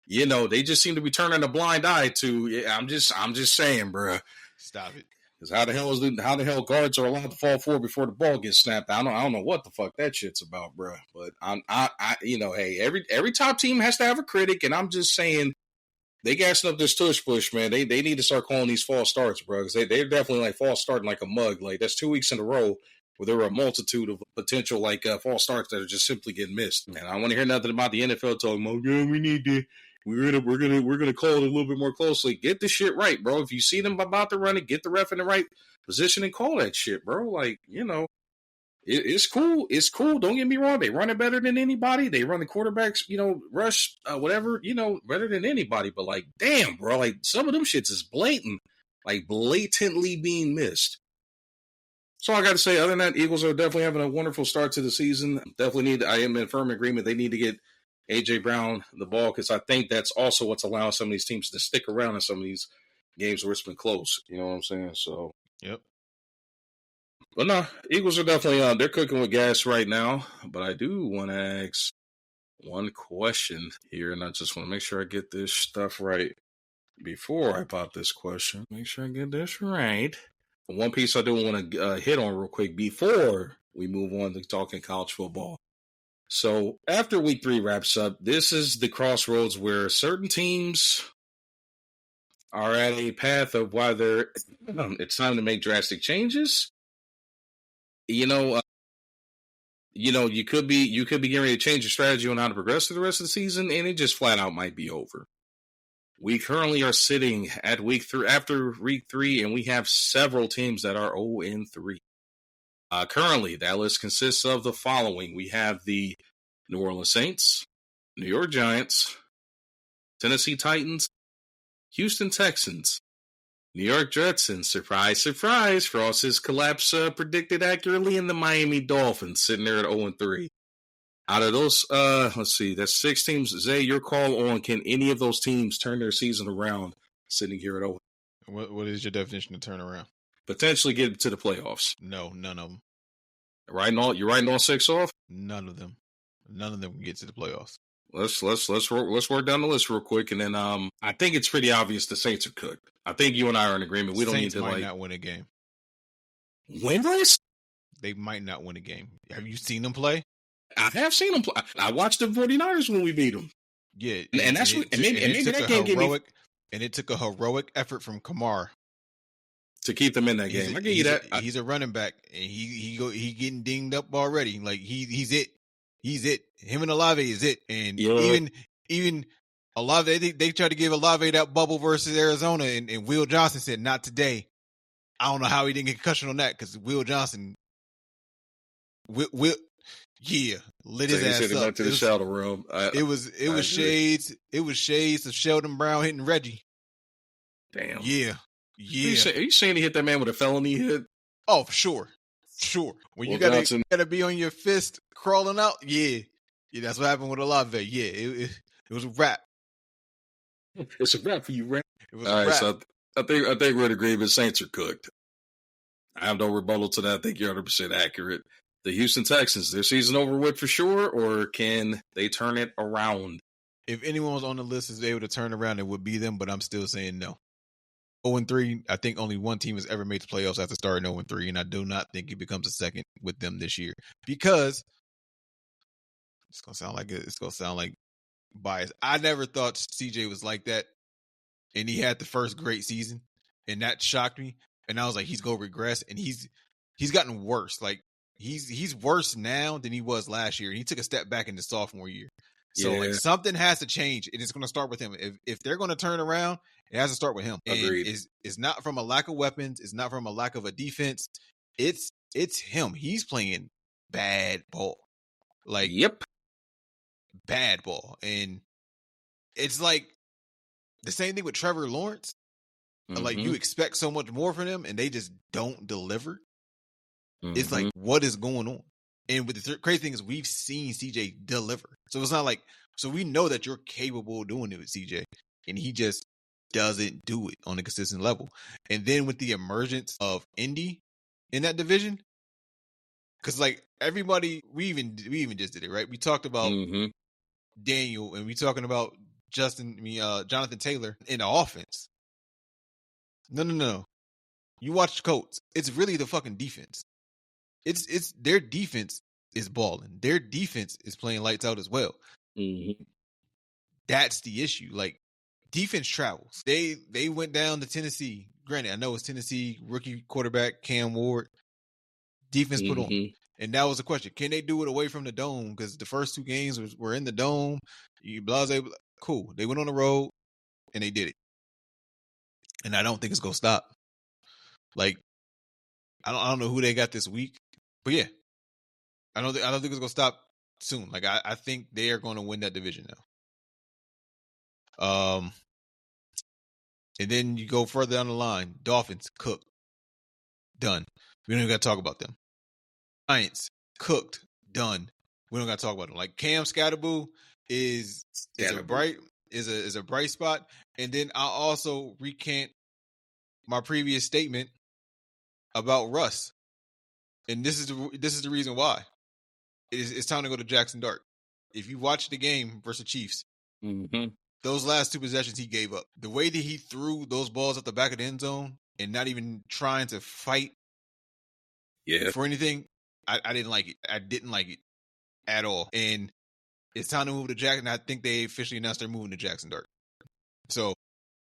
they just seem to be turning a blind eye to. Yeah, I'm just saying, bro. Stop it. Because how the hell guards are allowed to fall forward before the ball gets snapped? I don't know what the fuck that shit's about, bro. But hey, every top team has to have a critic, and I'm just saying they gassing up this tush push, man. They need to start calling these false starts, bro. Because they're definitely like false starting like a mug. Like that's 2 weeks in a row where there were a multitude of potential like false starts that are just simply getting missed. And I want to hear nothing about the NFL talking about, yeah, we need to. We're gonna call it a little bit more closely. Get the shit right, bro. If you see them about to run it, get the ref in the right position and call that shit, bro. Like, it's cool. It's cool. Don't get me wrong. They run it better than anybody. They run the quarterbacks, rush, whatever, better than anybody. But like, damn, bro, like some of them shits is blatant, like blatantly being missed. So I got to say, other than that, Eagles are definitely having a wonderful start to the season. I am in firm agreement. They need to get A.J. Brown the ball because I think that's also what's allowing some of these teams to stick around in some of these games where it's been close. You know what I'm saying? So, yep. But no, Eagles are definitely they're cooking with gas right now. But I do want to ask one question here, and I just want to make sure I get this stuff right before I pop this question. Make sure I get this right. One piece I do want to hit on real quick before we move on to talking college football. So after week 3 wraps up, this is the crossroads where certain teams are at a path of whether it's time to make drastic changes. You could be getting ready to change your strategy on how to progress through the rest of the season, and it just flat out might be over. We currently are sitting at after week 3, and we have several teams that are 0-3. Currently, that list consists of the following. We have the New Orleans Saints, New York Giants, Tennessee Titans, Houston Texans, New York Jets, and surprise, surprise, Frost's collapse predicted accurately, in the Miami Dolphins, sitting there at 0-3. Out of those, let's see, that's 6 teams. Zay, your call on, can any of those teams turn their season around sitting here at 0? What is your definition of turn around? Potentially get to the playoffs. No, none of them. You're writing all 6 off? None of them. None of them can get to the playoffs. Let's work down the list real quick, and then I think it's pretty obvious the Saints are cooked. I think you and I are in agreement. We don't Saints need to might not win a game. Winless? They might not win a game. Have you seen them play? I have seen them play. I watched the 49ers when we beat them. Yeah, and that's what. And maybe that game gave me. And it took a heroic effort from Kamar to keep them in that game. I give you that. He's a running back, and he getting dinged up already. Like he's it. He's it. Him and Olave is it. And even Olave, they tried to give Olave that bubble versus Arizona, and Will Johnson said, not today. I don't know how he didn't get concussion on that, because Will Johnson lit his ass up. To the shelter room. It was shades. It was shades of Sheldon Brown hitting Reggie. Damn. Yeah. Are you saying he hit that man with a felony hit? Oh, for sure. When you gotta be on your fist crawling out, yeah, that's what happened with Olave. Yeah, it was a wrap. It's a wrap for you, Ray. It was a wrap. So I think we're in agreement. Saints are cooked. I have no rebuttal to that. I think you're 100% accurate. The Houston Texans, their season over with for sure, or can they turn it around? if anyone was on the list is able to turn around, it would be them. But I'm still saying no. 0-3. I think only one team has ever made the playoffs after starting 0-3, and I do not think it becomes a second with them this year because it's gonna sound like bias. I never thought CJ was like that, and he had the first great season, and that shocked me. And I was like, he's gonna regress, and he's gotten worse. Like he's worse now than he was last year, and he took a step back in the sophomore year. So like something has to change, and it's gonna start with him. If they're gonna turn around, it has to start with him. Agreed. And it's not from a lack of weapons. It's not from a lack of a defense. It's him. He's playing bad ball. Like bad ball. And it's like the same thing with Trevor Lawrence. Mm-hmm. Like you expect so much more from them and they just don't deliver. Mm-hmm. It's like, what is going on? And with the crazy thing is we've seen CJ deliver. So it's not like, so we know that you're capable of doing it with CJ. And he just doesn't do it on a consistent level. And then with the emergence of Indy in that division, because like everybody, we even just did it, right? We talked about Daniel, and we talking about Jonathan Taylor in the offense. No. You watch the Colts. It's really the fucking defense. It's their defense is balling. Their defense is playing lights out as well. Mm-hmm. That's the issue. Like defense travels. They went down to Tennessee. Granted, I know it's Tennessee rookie quarterback Cam Ward. Defense put on. And that was the question. Can they do it away from the dome? Because the first two games were in the dome. Cool. They went on the road and they did it. And I don't think it's gonna stop. Like, I don't know who they got this week, but yeah, I don't think it's gonna stop soon. Like, I think they are going to win that division now. And then you go further down the line. Dolphins cooked, done. We don't even got to talk about them. Giants cooked, done. We don't got to talk about them. Like Cam Scatterboo is a bright spot. And then I'll also recant my previous statement about Russ. And this is the reason why. It's time to go to Jackson Dart. If you watch the game versus Chiefs, those last two possessions he gave up, the way that he threw those balls at the back of the end zone and not even trying to fight for anything, I didn't like it. I didn't like it at all. And it's time to move to Jackson. I think they officially announced they're moving to Jackson Dart. So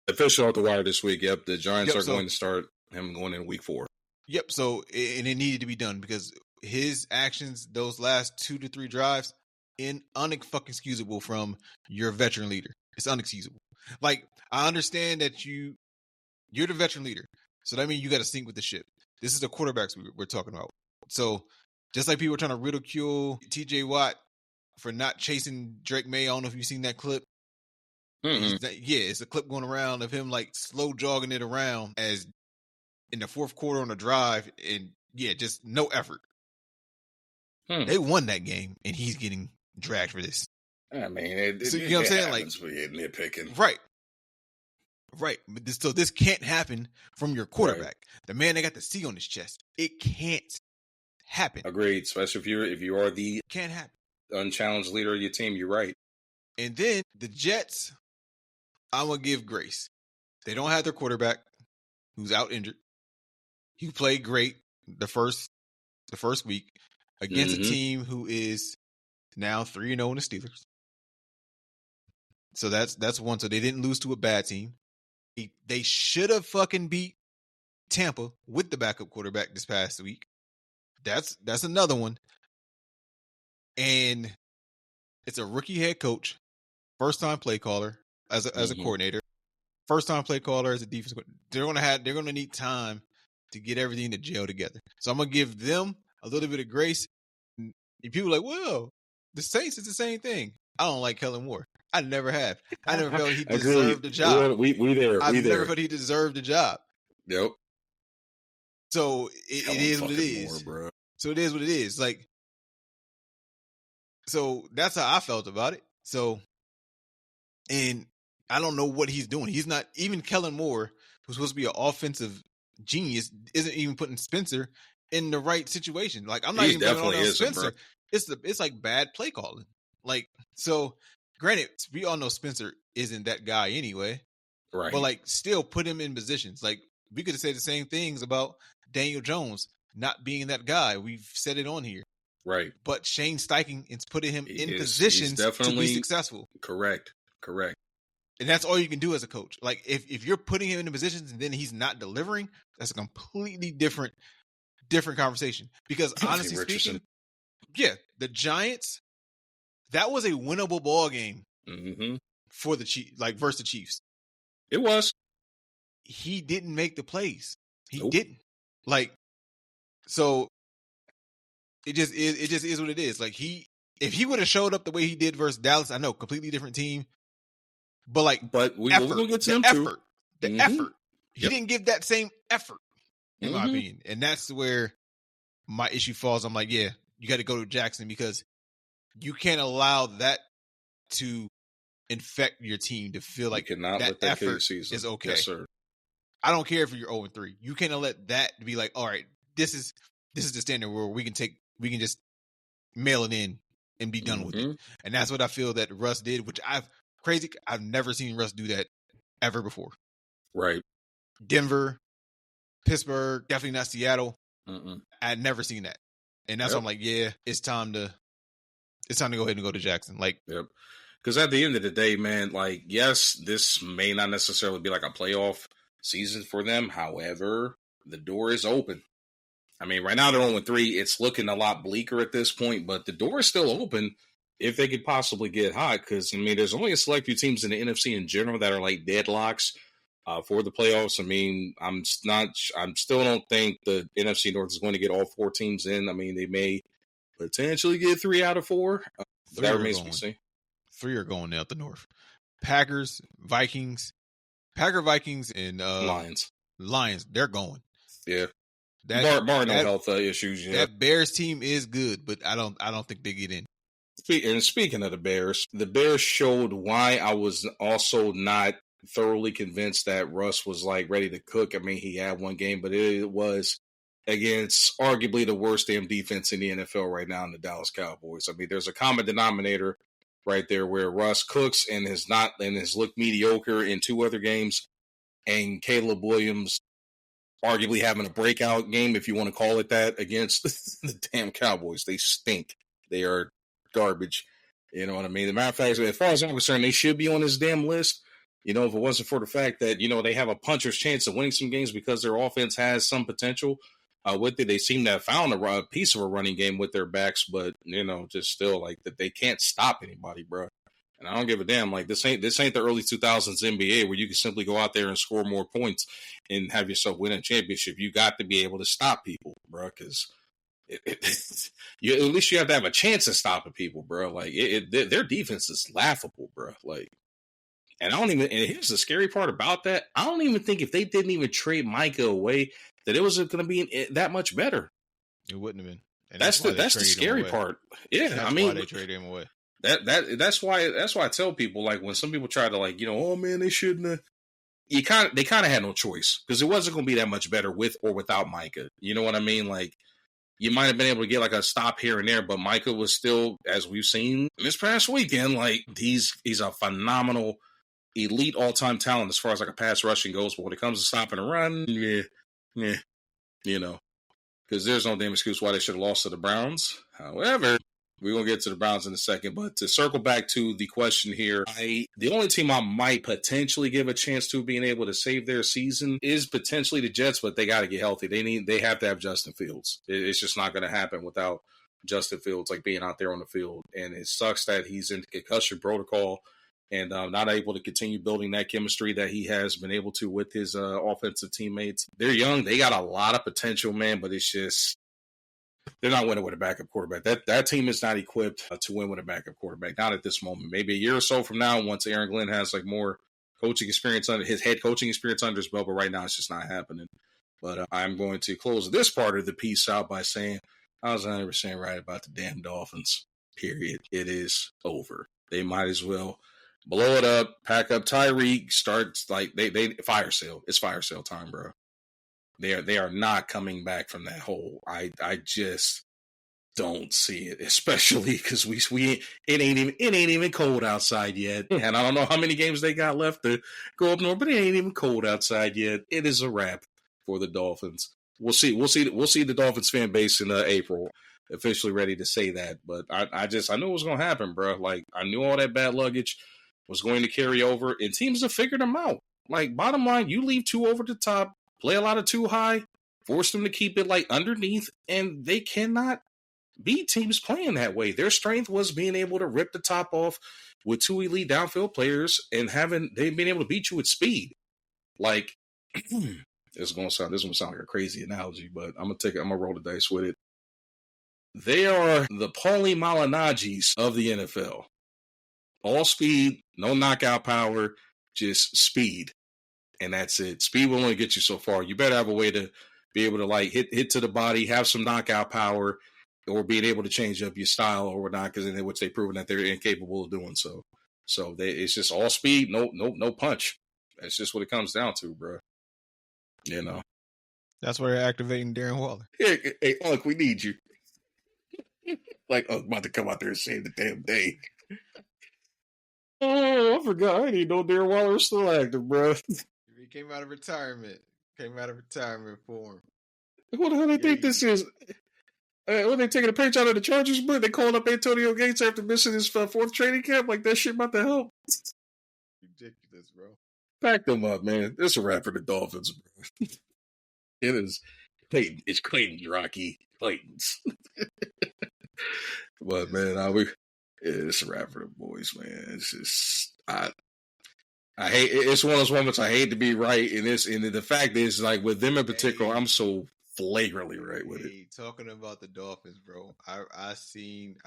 official off the wire this week. Yep, the Giants are going to start him going in week 4. Yep. So and it needed to be done because his actions those last 2 to 3 drives unexcusable from your veteran leader. It's unexcusable. Like I understand that you're the veteran leader, so that means you got to sync with the ship. This is the quarterbacks we're talking about. So just like people are trying to ridicule T.J. Watt for not chasing Drake May. I don't know if you've seen that clip. It's a clip going around of him like slow jogging it around as in the fourth quarter on the drive, and just no effort. They won that game, and he's getting dragged for this. I mean, you know what I'm saying? Like nitpicking, right. So this can't happen from your quarterback, right. The man that got the C on his chest. It can't happen. Agreed. Especially if you are the can't happen unchallenged leader of your team. You're right. And then the Jets, I'm gonna give grace. They don't have their quarterback, who's out injured. He played great the first week against a team who is now 3-0 in the Steelers. So that's one. So they didn't lose to a bad team. They should have fucking beat Tampa with the backup quarterback this past week. That's another one. And it's a rookie head coach, first time play caller as a coordinator, first time play caller as a defense. They're gonna need time to get everything to gel together. So I'm gonna give them a little bit of grace. And people are like, well, the Saints is the same thing. I don't like Kellen Moore. I never have. I never felt he deserved a job. We there. I never felt he deserved a job. Yep. So it is what it is. Moore, bro. So it is what it is. Like, so that's how I felt about it. So, and I don't know what he's doing. He's not even Kellen Moore, who's supposed to be an offensive genius, isn't even putting Spencer in the right situation. Like I'm not even putting on Spencer. It's like bad play calling. Like so, granted, we all know Spencer isn't that guy anyway. Right. But like, still put him in positions. Like, we could have said the same things about Daniel Jones not being that guy. We've said it on here. Right. But Shane Steichen is putting him in He's positions to definitely be successful. Correct. And that's all you can do as a coach. Like, if you're putting him in positions and then he's not delivering, that's a completely different conversation. Because honestly speaking, yeah, the Giants, that was a winnable ball game for the Chiefs, like versus the Chiefs. It was. He didn't make the plays. He Nope. didn't. Like, so it just is what it is. Like, if he would have showed up the way he did versus Dallas, I know, completely different team. But we're gonna get to him too. The effort. He didn't give that same effort, in my opinion. And that's where my issue falls. I'm like, yeah, you got to go to Jackson because you can't allow that to infect your team to feel like that effort is okay. Yes, sir. I don't care if you're 0-3. You can't let that be like, all right, this is the standard where we can just mail it in and be done with it. And that's what I feel that Russ did, which I've never seen Russ do that ever before. Right. Denver, Pittsburgh, definitely not Seattle. I'd never seen that. And that's why I'm like, yeah, it's time to go ahead and go to Jackson. Like, because at the end of the day, man, like, yes, this may not necessarily be like a playoff season for them. However, the door is open. I mean, right now they're 0-3. It's looking a lot bleaker at this point, but the door is still open if they could possibly get hot. Because, I mean, there's only a select few teams in the NFC in general that are like deadlocks for the playoffs. I mean, I still don't think the NFC North is going to get all 4 teams in. I mean, they may potentially get 3 out of 4. But that remains to be seen. 3 are going out the North. Packers, Vikings, and Lions, they're going. Yeah. Bar no health issues. Yeah. That Bears team is good, but I don't think they get in. And speaking of the Bears showed why I was also not thoroughly convinced that Russ was like ready to cook. I mean, he had one game, but it was against arguably the worst damn defense in the NFL right now in the Dallas Cowboys. I mean, there's a common denominator right there where Russ cooks and has looked mediocre in 2 other games, and Caleb Williams arguably having a breakout game, if you want to call it that, against the damn Cowboys. They stink. They are garbage. You know what I mean? The matter of fact, as far as I'm concerned, they should be on this damn list. You know, if it wasn't for the fact that, you know, they have a puncher's chance of winning some games because their offense has some potential with it. They seem to have found a piece of a running game with their backs, but, you know, just still like that they can't stop anybody, bro. And I don't give a damn. Like, this ain't the early 2000s NBA where you can simply go out there and score more points and have yourself win a championship. You got to be able to stop people, bro, because at least you have to have a chance of stopping people, bro. Like, their defense is laughable, bro. Like, and and here's the scary part about that. I don't even think if they didn't even trade Micah away, that it was going to be that much better. It wouldn't have been. And that's the scary part. Yeah, that's I mean, why they traded him away. That's why I tell people, like, when some people try to, like, you know, oh man, they shouldn't have. They kind of had no choice because it wasn't going to be that much better with or without Micah. You know what I mean? Like, you might have been able to get like a stop here and there, but Micah was still, as we've seen this past weekend, like he's a phenomenal, elite all-time talent as far as like a pass rushing goes. But when it comes to stopping a run, yeah, you know, because there's no damn excuse why they should have lost to the Browns. However, we're going to get to the Browns in a second, but to circle back to the question here, the only team I might potentially give a chance to being able to save their season is potentially the Jets, but they got to get healthy. They have to have Justin Fields. It's just not going to happen without Justin Fields, like, being out there on the field. And it sucks that he's in concussion protocol and not able to continue building that chemistry that he has been able to with his offensive teammates. They're young. They got a lot of potential, man, but it's just, they're not winning with a backup quarterback. That team is not equipped to win with a backup quarterback. Not at this moment. Maybe a year or so from now, once Aaron Glenn has like more coaching experience under his head coaching experience under his belt. But right now, it's just not happening. But I'm going to close this part of the piece out by saying I was 100% right about the damn Dolphins. Period. It is over. They might as well blow it up, pack up Tyreek, start like they fire sale. It's fire sale time, bro. They are not coming back from that hole. don't see it, especially because it ain't even cold outside yet, and I don't know how many games they got left to go up north, but it ain't even cold outside yet. It is a wrap for the Dolphins. We'll see the Dolphins fan base in April officially ready to say that, but I knew it was gonna happen, bro. Like I knew all that bad luggage was going to carry over, and teams have figured them out. Like bottom line, you leave two over the top, play a lot of too high, force them to keep it like underneath, and they cannot beat teams playing that way. Their strength was being able to rip the top off with two elite downfield players and they've been able to beat you with speed. Like this is gonna sound like a crazy analogy, but I'm gonna roll the dice with it. They are the Paulie Malinagis of the NFL. All speed, no knockout power, just speed. And that's it. Speed will only get you so far. You better have a way to be able to like hit to the body, have some knockout power, or being able to change up your style or whatnot, because in which they've proven that they're incapable of doing so. So it's just all speed, no punch. That's just what it comes down to, bro. You know. That's why they're activating Darren Waller. Hey, look, we need you. Like, I'm about to come out there and save the damn day. Oh, I forgot. I didn't know Darren Waller was still active, bro. He came out of retirement. For him. What the hell do they think this is? When they taking a page out of the Chargers book, they called up Antonio Gates after missing his fourth training camp. Like that shit about to help. Ridiculous, bro. Pack them up, man. It's a wrap for the Dolphins, bro. It is. Clayton. It's Clayton, Rocky. Clayton's. But man, it's a wrap for the boys, man. It's just I hate. It's one of those moments I hate to be right in this, and the fact is, like with them in particular, I'm so flagrantly right with it. Talking about the Dolphins, bro. I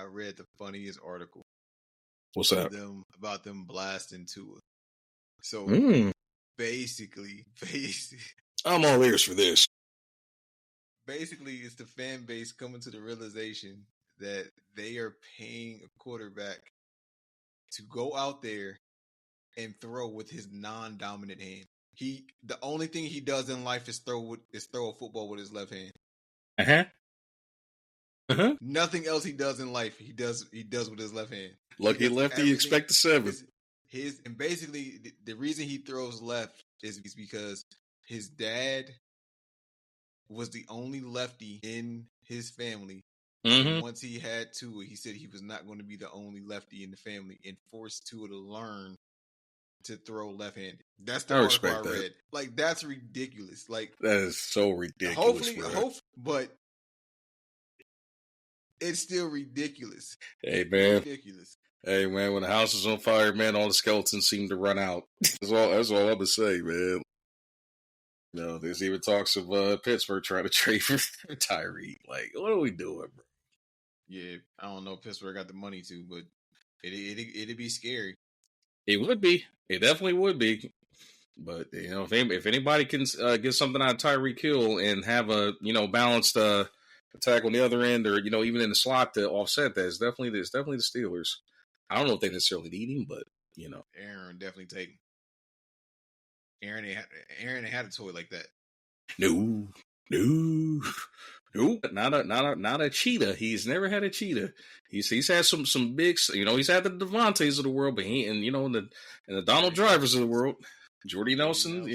read the funniest article. What's that? About them blasting Tua. So basically, I'm all ears for this. Basically, it's the fan base coming to the realization that they are paying a quarterback to go out there and throw with his non-dominant hand. The only thing he does in life is throw a football with his left hand. Nothing else he does in life he does with his left hand. Lucky lefty, you expect the seven. And basically the reason he throws left is because his dad was the only lefty in his family. Once he had Tua, he said he was not going to be the only lefty in the family and forced Tua to learn to throw left-handed. That's the article I read. Like, that's ridiculous. Like, that is so ridiculous. But it's still ridiculous. Hey, man. Hey, man, when the house is on fire, man, all the skeletons seem to run out. That's all I'm going to say, man. No, there's even talks of Pittsburgh trying to trade for Tyreek. Like, what are we doing, bro? Yeah, I don't know if Pittsburgh got the money to, but it'd be scary. It would be. It definitely would be. But, you know, if anybody can get something out of Tyreek Hill and have a, balanced attack on the other end or, even in the slot to offset that, it's definitely the Steelers. I don't know if they necessarily need him, but, Aaron definitely take him. Aaron ain't had a toy like that. No. Not a cheetah. He's never had a cheetah. He's had some big, he's had the Devontaes of the world, but he and the Donald Drivers of the world, Jordy Nelson,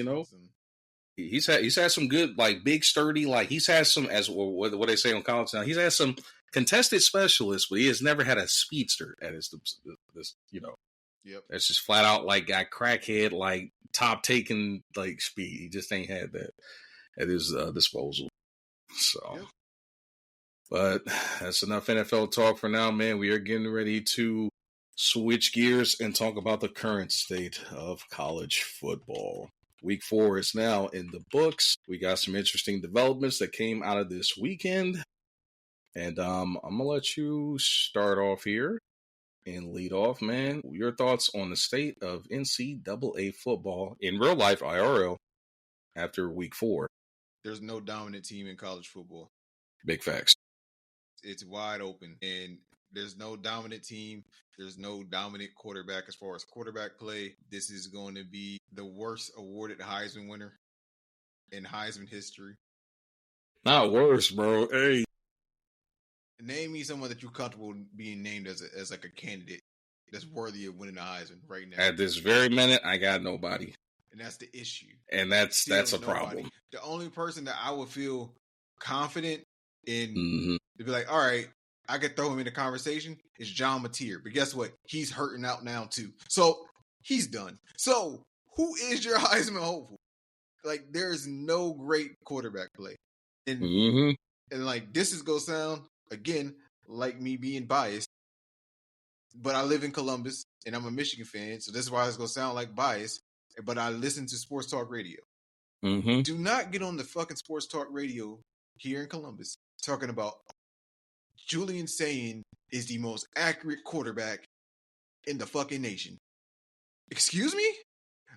he's had some good, like, big sturdy, like, he's had some, as what they say on college now, he's had some contested specialists, but he has never had a speedster at his Yep. That's just flat out like got crackhead, like top taking, like, speed. He just ain't had that at his disposal. So, yep. But that's enough NFL talk for now, man. We are getting ready to switch gears and talk about the current state of college football. Week 4 is now in the books. We got some interesting developments that came out of this weekend. And I'm going to let you start off here and lead off, man. Your thoughts on the state of NCAA football in real life, IRL, after week 4. There's no dominant team in college football. Big facts. It's wide open, and there's no dominant team. There's no dominant quarterback as far as quarterback play. This is going to be the worst awarded Heisman winner in Heisman history. Not worse, bro. Hey. Name me someone that you're comfortable being named as like a candidate that's worthy of winning the Heisman right now. At this very minute, I got nobody. And that's the issue. And that's a problem. The only person that I would feel confident in to be like, all right, I could throw him in the conversation is John Mateer. But guess what? He's hurting out now too. So he's done. So who is your Heisman hopeful? Like, there's no great quarterback play. And like, this is gonna sound again like me being biased. But I live in Columbus and I'm a Michigan fan, so this is why it's gonna sound like bias. But I listen to sports talk radio. Do not get on the fucking sports talk radio here in Columbus talking about Julian Sayin is the most accurate quarterback in the fucking nation. Excuse me?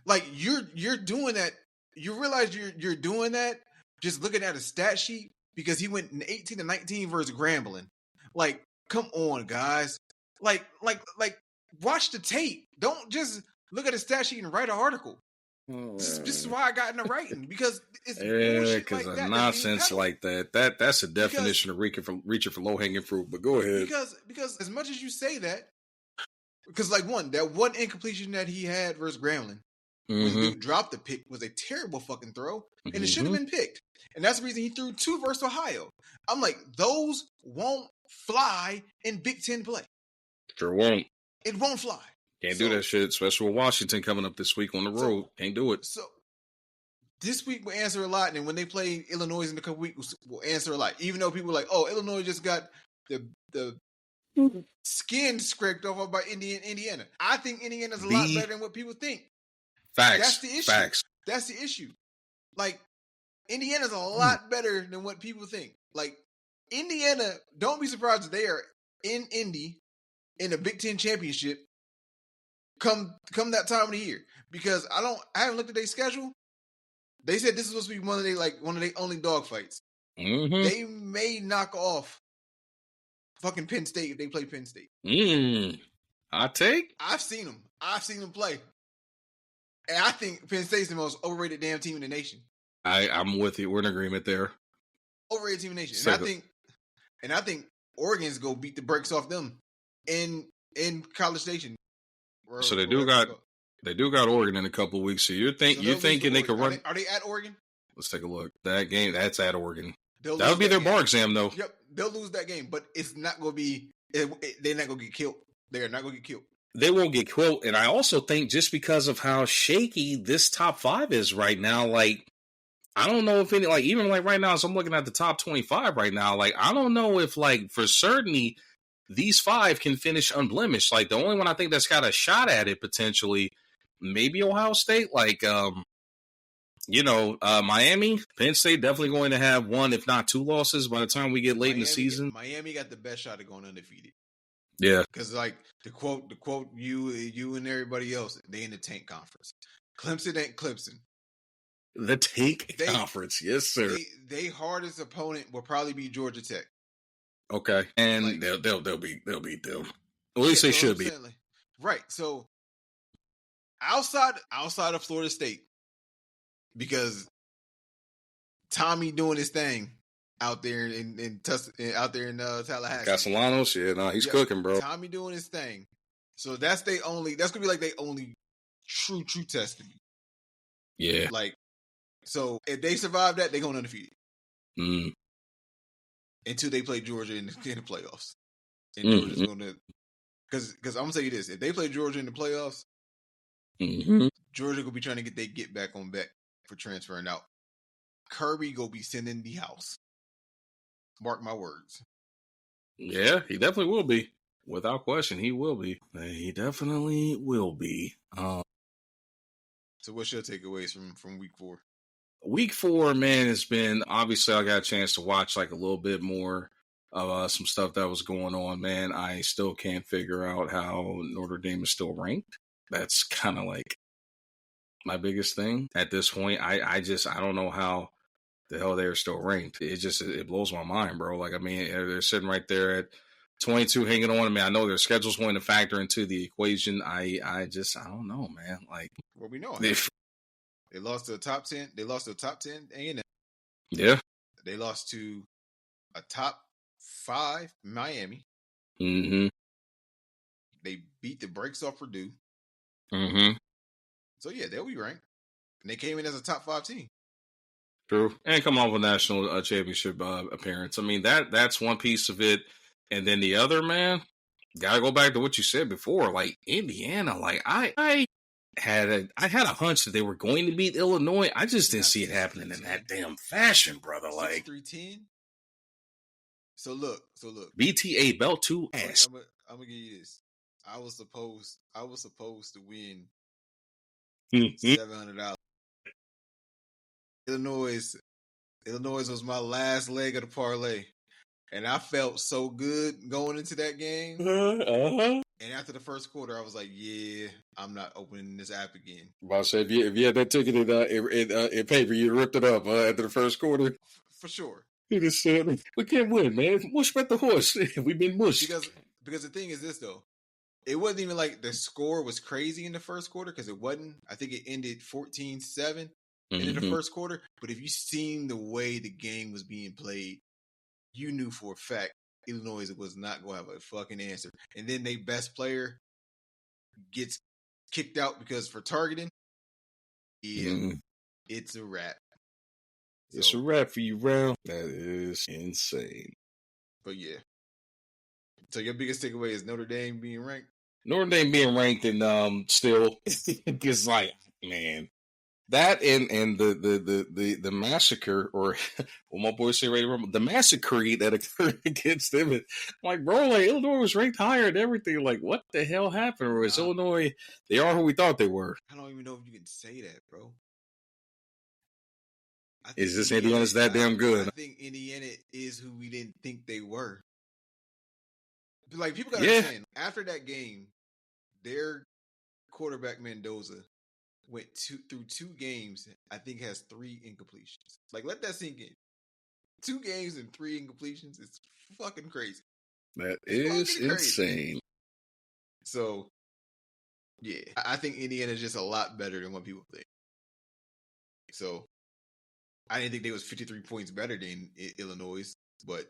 Like, you're doing that. You realize you're doing that just looking at a stat sheet because he went in 18-19 versus Grambling. Like, come on, guys. Like, watch the tape. Don't just look at a stat sheet and write an article. This is why I got into writing, because it's because like nonsense like that's a definition of reaching for low hanging fruit. But go ahead. Because as much as you say that, because like that one incompletion that he had versus Grambling, when he dropped the pick, was a terrible fucking throw, and it should have been picked. And that's the reason he threw 2 versus Ohio. I'm like, those won't fly in Big Ten play. Sure won't. It won't fly. Can't do that shit, especially with Washington coming up this week on the road. Can't do it. So this week will answer a lot, and when they play Illinois in a couple weeks, will answer a lot. Even though people are like, oh, Illinois just got the skin scraped off by Indiana. I think Indiana's a lot better than what people think. Facts. That's the issue. Facts. That's the issue. Like, Indiana's a lot better than what people think. Like, Indiana, don't be surprised if they are in Indy in a Big Ten championship come that time of the year, because I haven't looked at their schedule. They said this is supposed to be one of their only dog fights. They may knock off fucking Penn State if they play Penn State. I've seen them play, and I think Penn State's the most overrated damn team in the nation. I'm with you. We're in agreement there. Overrated team in the nation, and I think Oregon's go beat the brakes off them in College Station. So they do got Oregon in a couple of weeks. So you're thinking they could run? Are they at Oregon? Let's take a look. That's at Oregon. That would be their bar exam, though. Yep, they'll lose that game, but it's not going to be. They're not going to get killed. They are not going to get killed. They won't get killed, and I also think just because of how shaky this top 5 is right now, like, I don't know if any, like, even like right now, as I'm looking at the top 25 right now, like, I don't know if, like, for certainty these 5 can finish unblemished. Like, the only one I think that's got a shot at it potentially, maybe Ohio State. Like, Miami, Penn State definitely going to have 1, if not 2 losses by the time we get late in the season. Miami got the best shot of going undefeated. Yeah, because like to quote you and everybody else, they in the tank conference. Clemson ain't Clemson. The tank conference, yes, sir. They hardest opponent will probably be Georgia Tech. Okay, and like, they'll beat them. At least they should be. Right. So outside of Florida State, because Tommy doing his thing out there in Tallahassee. Castellanos, he's cooking, bro. Tommy doing his thing. So that's gonna be like they only true test to me. Yeah. Like, so if they survive that, they're going undefeated. Until they play Georgia in the playoffs. And Georgia's going to, because I'm going to tell you this, if they play Georgia in the playoffs, Georgia will be trying to get their get back on back for transferring out. Kirby go be sending the house. Mark my words. Yeah, he definitely will be. Without question, he will be. He definitely will be. So what's your takeaways from week 4? Week 4, man, has been, obviously I got a chance to watch like a little bit more of some stuff that was going on, man. I still can't figure out how Notre Dame is still ranked. That's kind of like my biggest thing at this point. I don't know how the hell they're still ranked. It blows my mind, bro. Like, I mean, they're sitting right there at 22 hanging on. I mean, I know their schedule's going to factor into the equation. I don't know, man. Like, well, we know they lost to a top 10. They lost to a top 10 A&M. Yeah. They lost to a top 5 Miami. Mm-hmm. They beat the brakes off Purdue. Mm-hmm. So yeah, they'll be ranked. And they came in as a top 5 team. True. And come off a national championship appearance. I mean, that's one piece of it. And then the other, man, gotta go back to what you said before. Like Indiana, like I had a hunch that they were going to beat Illinois. I just didn't see it happening in that damn fashion, brother. Like 63-10. So look. BTA belt 2 ass. I'm gonna give you this. I was supposed to win Mm-hmm. $700. Illinois was my last leg of the parlay, and I felt so good going into that game. Uh-huh. And after the first quarter, I was like, "Yeah, I'm not opening this app again." I said, if you had that ticket in paper, you ripped it up after the first quarter. For sure. He just said, "We can't win, man. Mush bet the horse. We've been mushed." Because the thing is this though, it wasn't even like the score was crazy in the first quarter because it wasn't. I think it ended 14-7 in the first quarter. But if you seen the way the game was being played, you knew for a fact Illinois was not going to have a fucking answer. And then their best player gets kicked out because for targeting. Yeah, it's a wrap. It's a wrap for you, Brown. That is insane. But yeah. So your biggest takeaway is Notre Dame being ranked? Notre Dame being ranked and still it's like, man. That and the massacre, or what my boys say right around, the massacre that occurred against them. I'm like, bro, like Illinois was ranked higher and everything. Like, what the hell happened? Or is Illinois, they are who we thought they were? I don't even know if you can say that, bro. Is this Indiana's that damn good? I think Indiana is who we didn't think they were. Like, people gotta understand, after that game, their quarterback Mendoza went through 2 games, I think has 3 incompletions. Like, let that sink in. 2 games and 3 incompletions is fucking crazy. That is insane. So, yeah, I think Indiana is just a lot better than what people think. So, I didn't think they was 53 points better than Illinois, but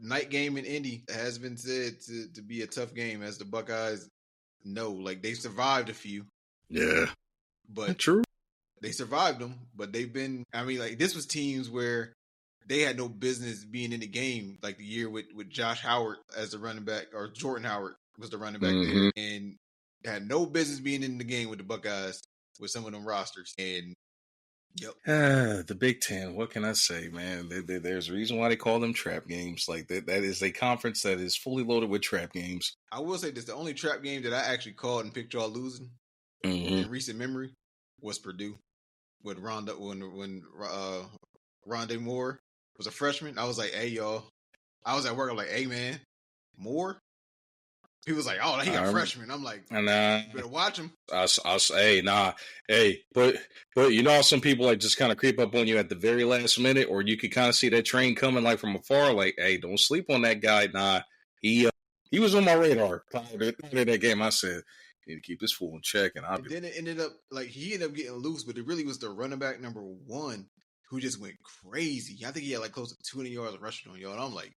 night game in Indy has been said to be a tough game, as the Buckeyes know. Like, they survived a few. Yeah. But true. They survived them, but they've been, I mean, like, this was teams where they had no business being in the game, like the year with Josh Howard as the running back, or Jordan Howard was the running back there, and had no business being in the game with the Buckeyes with some of them rosters. And the Big Ten, what can I say, man? There's a reason why they call them trap games. Like, that is a conference that is fully loaded with trap games. I will say this, the only trap game that I actually called and picked y'all losing in recent memory was Purdue. With Rhonda, when Rondé Moore was a freshman, I was like, "Hey, y'all," I was at work. I'm like, "Hey, man, Moore." He was like, "Oh, he got freshman." I'm like, "You better watch him." I'll say, but you know how some people like just kind of creep up on you at the very last minute, or you could kind of see that train coming like from afar. Like, hey, don't sleep on that guy. Nah, he was on my radar. Prior to that game, I said, need to keep this fool in check. And then it ended up like he ended up getting loose, but it really was the running back number 1 who just went crazy. I think he had like close to 200 yards rushing on y'all. And I'm like,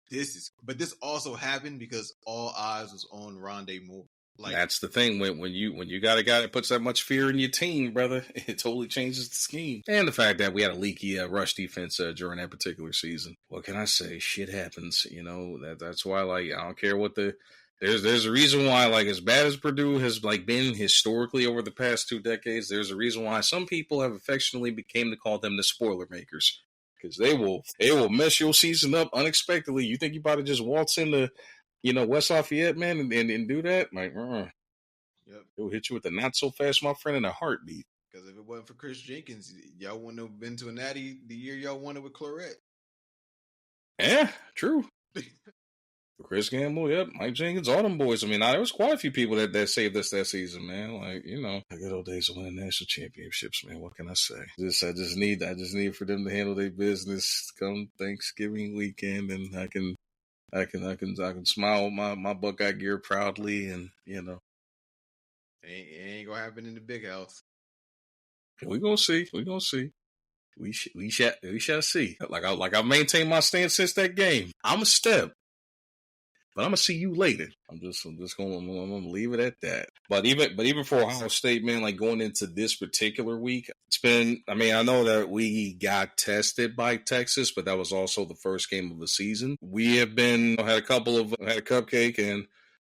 this also happened because all eyes was on Rondé Moore. Like, that's the thing when you got a guy that puts that much fear in your team, brother, it totally changes the scheme. And the fact that we had a leaky rush defense during that particular season. What can I say? Shit happens. You know, that's why, like, I don't care what there's a reason why, like, as bad as Purdue has like been historically over the past 2 decades, there's a reason why some people have affectionately became to call them the spoiler makers, because they will mess your season up unexpectedly. You think you about to just waltz into, West Lafayette, man, and do that? Like, it'll hit you with the not so fast, my friend, in a heartbeat. Because if it wasn't for Chris Jenkins, y'all wouldn't have been to a natty the year y'all won it with Clorette. Yeah, true. Chris Gamble, yep, Mike Jenkins, all them boys. I mean, there was quite a few people that saved us that season, man. Like, the good old days of winning national championships, man. What can I say? I just need for them to handle their business come Thanksgiving weekend, and I can smile with my Buckeye gear proudly, and It ain't gonna happen in the big house. We're gonna see. We shall see. Like I maintained my stance since that game. I'm a step, but I'm gonna see you later. I'm just gonna leave it at that. But even for Ohio State, man, like going into this particular week, it's been. I mean, I know that we got tested by Texas, but that was also the first game of the season. We have had a cupcake and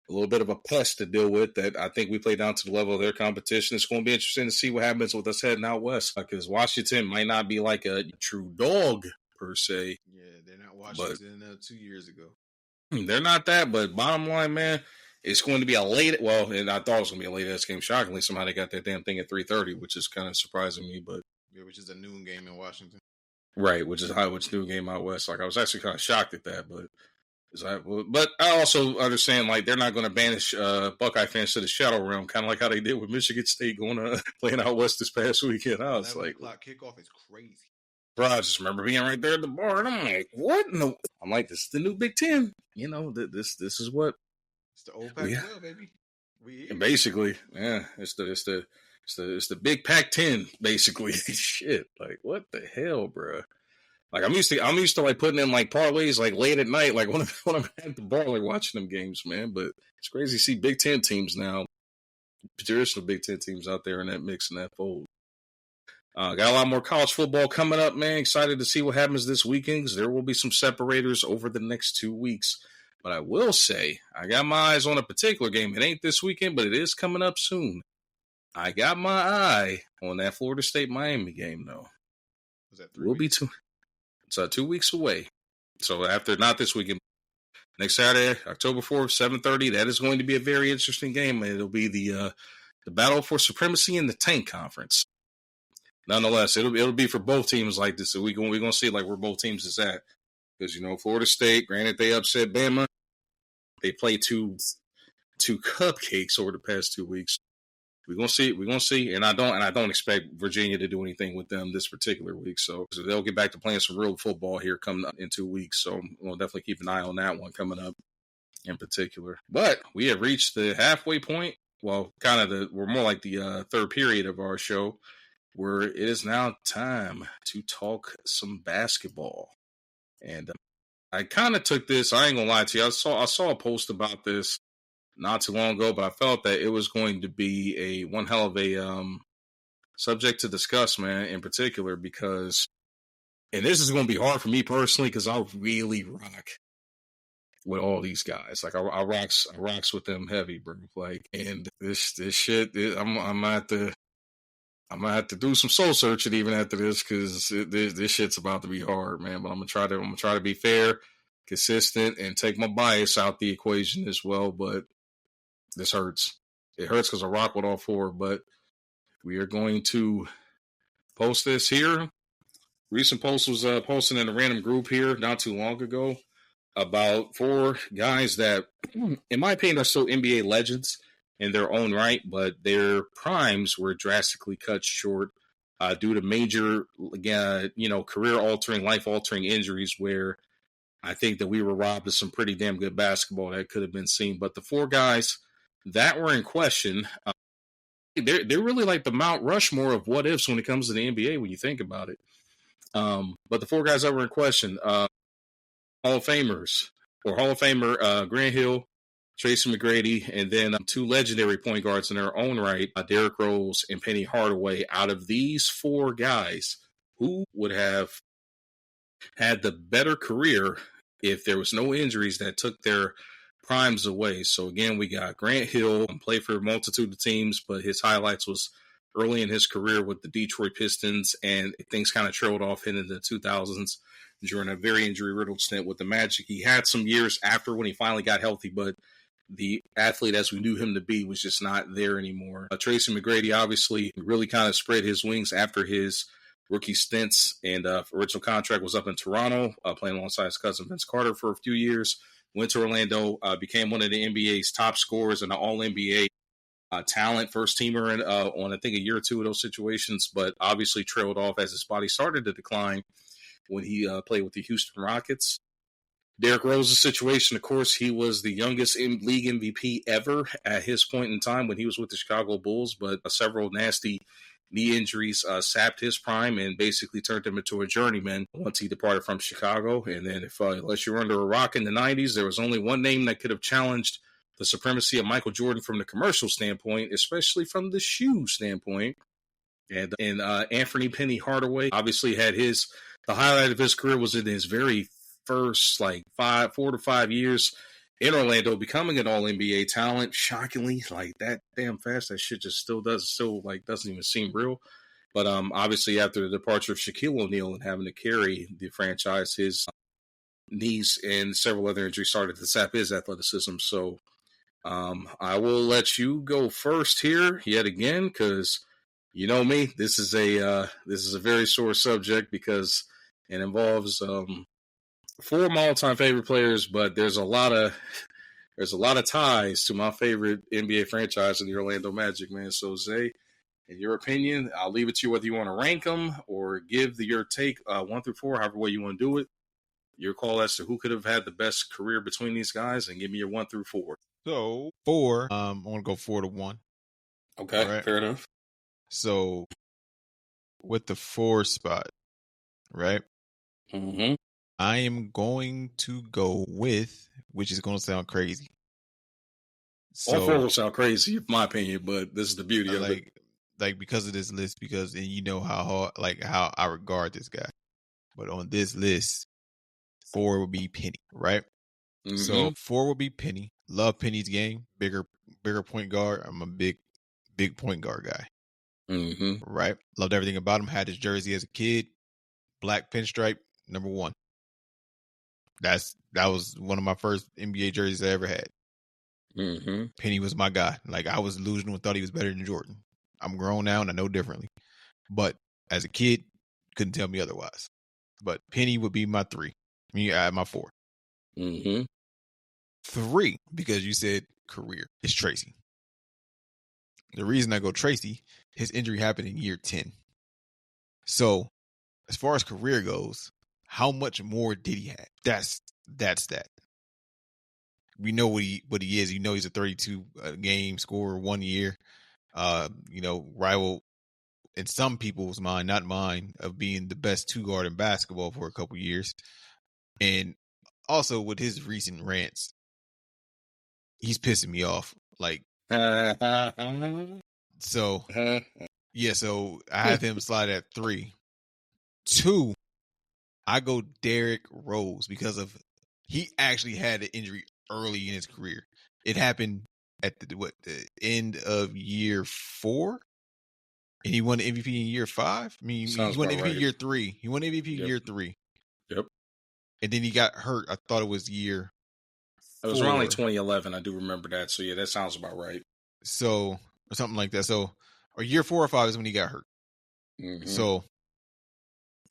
a little bit of a pest to deal with that I think we play down to the level of their competition. It's going to be interesting to see what happens with us heading out west because Washington might not be like a true dog per se. Yeah, they're not Washington 2 years ago. They're not that, but bottom line, man, it's going to be a late. Well, and I thought it was going to be a late ass game. Shockingly, somehow they got that damn thing at 3:30, which is kind of surprising me. But yeah, which is a noon game in Washington, right? Which noon game out west. Like I was actually kind of shocked at that, but I also understand like they're not going to banish Buckeye fans to the shadow realm, kind of like how they did with Michigan State going playing out west this past weekend. I was like, kickoff is crazy. Bro, I just remember being right there at the bar, and I'm like, "What?" No, I'm like, "This is the new Big Ten." You know, this is what it's the old Pac-12, baby. Basically, yeah, it's the Big Pac-10, basically. Shit, like what the hell, bro? Like I'm used to like putting in like parlays like late at night, like when I'm at the bar, like watching them games, man. But it's crazy to see Big Ten teams now, traditional Big Ten teams out there in that mix and that fold. Got a lot more college football coming up, man. Excited to see what happens this weekend because there will be some separators over the next 2 weeks. But I will say, I got my eyes on a particular game. It ain't this weekend, but it is coming up soon. I got my eye on that Florida State-Miami game, though. Was that 3 weeks? It's 2 weeks away. So after, not this weekend, next Saturday, October 4th, 7:30, that is going to be a very interesting game. It'll be the battle for supremacy in the Tank Conference. Nonetheless, it'll be for both teams like this. So we're gonna see like where both teams is at. Because Florida State, granted they upset Bama, they played two cupcakes over the past 2 weeks. We're gonna see, and I don't expect Virginia to do anything with them this particular week. So they'll get back to playing some real football here coming up in 2 weeks. So we'll definitely keep an eye on that one coming up in particular. But we have reached the halfway point. Well, we're more like the third period of our show, where it is now time to talk some basketball. And I kind of took this, I ain't gonna lie to you, I saw a post about this not too long ago, but I felt that it was going to be one hell of a subject to discuss, man, in particular, because, and this is going to be hard for me personally, because I really rock with all these guys. Like I rocks with them heavy, bro. Like, and this shit, I'm gonna have to do some soul searching even after this because this shit's about to be hard, man. But I'm gonna try to be fair, consistent, and take my bias out the equation as well. But this hurts. It hurts because I rock with all four. But we are going to post this here. Recent post was posted in a random group here not too long ago about 4 guys that, in my opinion, are still NBA legends in their own right, but their primes were drastically cut short due to major, career-altering, life-altering injuries where I think that we were robbed of some pretty damn good basketball that could have been seen. But the 4 guys that were in question, they're really like the Mount Rushmore of what-ifs when it comes to the NBA when you think about it. But the 4 guys that were in question, Hall of Famers, or Hall of Famer Grant Hill, Tracy McGrady, and then 2 legendary point guards in their own right, Derrick Rose and Penny Hardaway. Out of these 4 guys, who would have had the better career if there was no injuries that took their primes away? So again, we got Grant Hill, played for a multitude of teams, but his highlights was early in his career with the Detroit Pistons, and things kind of trailed off into the 2000s during a very injury-riddled stint with the Magic. He had some years after when he finally got healthy, but the athlete as we knew him to be was just not there anymore. Tracy McGrady obviously really kind of spread his wings after his rookie stints, and original contract was up in Toronto, playing alongside his cousin Vince Carter for a few years. Went to Orlando, became one of the NBA's top scorers and an All-NBA talent, first teamer on I think a year or 2 of those situations, but obviously trailed off as his body started to decline when he played with the Houston Rockets. Derrick Rose's situation, of course, he was the youngest league MVP ever at his point in time when he was with the Chicago Bulls, but several nasty knee injuries sapped his prime and basically turned him into a journeyman once he departed from Chicago. And then, if unless you were under a rock in the 90s, there was only one name that could have challenged the supremacy of Michael Jordan from the commercial standpoint, especially from the shoe standpoint. And Anthony Penny Hardaway obviously had the highlight of his career was in his very first 4 to 5 years in Orlando, becoming an All NBA talent. Shockingly, that damn fast, that shit just doesn't even seem real. But obviously, after the departure of Shaquille O'Neal and having to carry the franchise, his knees and several other injuries started to sap his athleticism. So I will let you go first here yet again, because you know me. This is a very sore subject because it involves 4 of my all-time favorite players, but there's a lot of ties to my favorite NBA franchise in the Orlando Magic, man. So Zay, in your opinion, I'll leave it to you whether you want to rank them or give your take 1 through 4, however way you want to do it. Your call as to who could have had the best career between these guys, and give me your 1 through 4. So 4, I want to go 4 to 1. Okay, right. Fair enough. So with the 4 spot, right? Mm-hmm. I am going to go with, which is going to sound crazy. So, all 4 will sound crazy, in my opinion, but this is the beauty of it. Because of this list, and you know how I regard this guy. But on this list, 4 would be Penny, right? Mm-hmm. So 4 would be Penny. Love Penny's game. Bigger point guard. I'm a big point guard guy. Mm-hmm. Right? Loved everything about him. Had his jersey as a kid. Black pinstripe, number 1. That was one of my first NBA jerseys I ever had. Mm-hmm. Penny was my guy. I was delusional and thought he was better than Jordan. I'm grown now and I know differently. But as a kid, couldn't tell me otherwise. But Penny would be my 3. My 4. Mm-hmm. 3, because you said career, is Tracy. The reason I go Tracy, his injury happened in year 10. So, as far as career goes, how much more did he have? That's that. We know what he is. You know he's a 32 game scorer 1 year. Rival in some people's mind, not mine, of being the best 2 guard in basketball for a couple years. And also with his recent rants, he's pissing me off. So I have him slide at 3. 2, I go Derrick Rose because he actually had an injury early in his career. It happened at the end of year 4, and he won the MVP in year 5. He won MVP right. Year 3. He won MVP year 3. Yep. And then he got hurt. I thought it was year 4. It was around 2011. I do remember that. So yeah, that sounds about right. So or something like that. So or year 4 or 5 is when he got hurt. Mm-hmm. So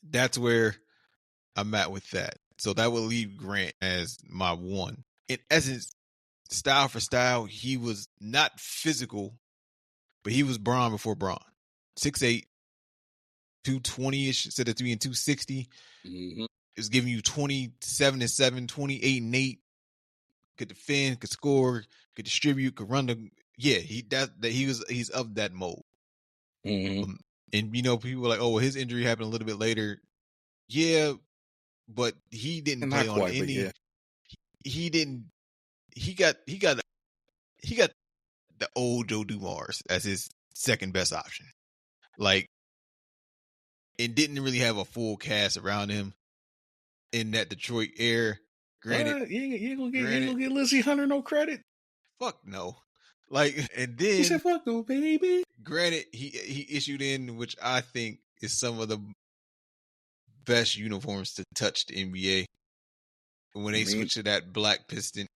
that's where I'm at with that. So that would leave Grant as my 1. In essence, style for style, he was not physical, but he was Braun before Braun. 6'8", 220-ish, instead of being 260. Mm-hmm. It's giving you 27-7, 28-8. Could defend, could score, could distribute, could run the. Yeah, he's of that mold. Mm-hmm. And people were like, oh, well, his injury happened a little bit later. Yeah, but he didn't play on any. Yeah. He didn't. He got the old Joe Dumars as his second best option. It didn't really have a full cast around him in that Detroit era. Granted, you ain't gonna get Lizzie Hunter no credit. Fuck no. And then he said, "Fuck no, baby." Granted, he issued in, which I think is some of the best uniforms to touch the NBA. When they switch to that black piston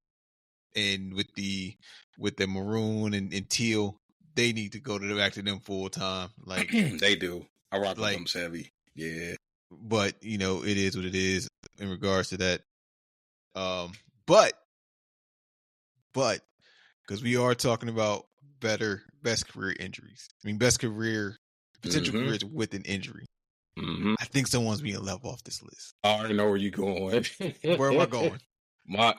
and with the maroon and teal, they need to go back to them full time. They do. I rock with them heavy. Yeah. But it is what it is in regards to that. But because we are talking about best career injuries. Best career potential careers with an injury. Mm-hmm. I think someone's being left off this list. I already know where you're going. Where am I going? I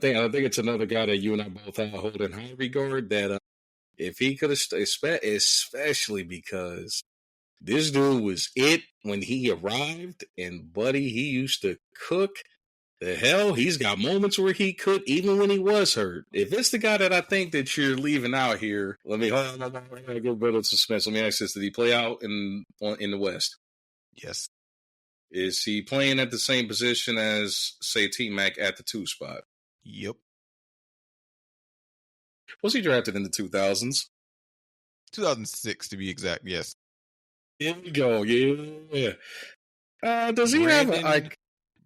think it's another guy that you and I both hold in high regard. That if he could have, especially because This dude was it when he arrived, and buddy, he used to cook. The hell, he's got moments where he cooked even when he was hurt. If it's the guy that I think that you're leaving out here, let me hold on. I gotta give a bit of suspense. Let me ask this: did he play out in the West? Yes. Is he playing at the same position as, say, T-Mac at the 2 spot? Yep. Was he drafted in the 2000s? 2006 to be exact. Yes. Here we go. Yeah. Does he have a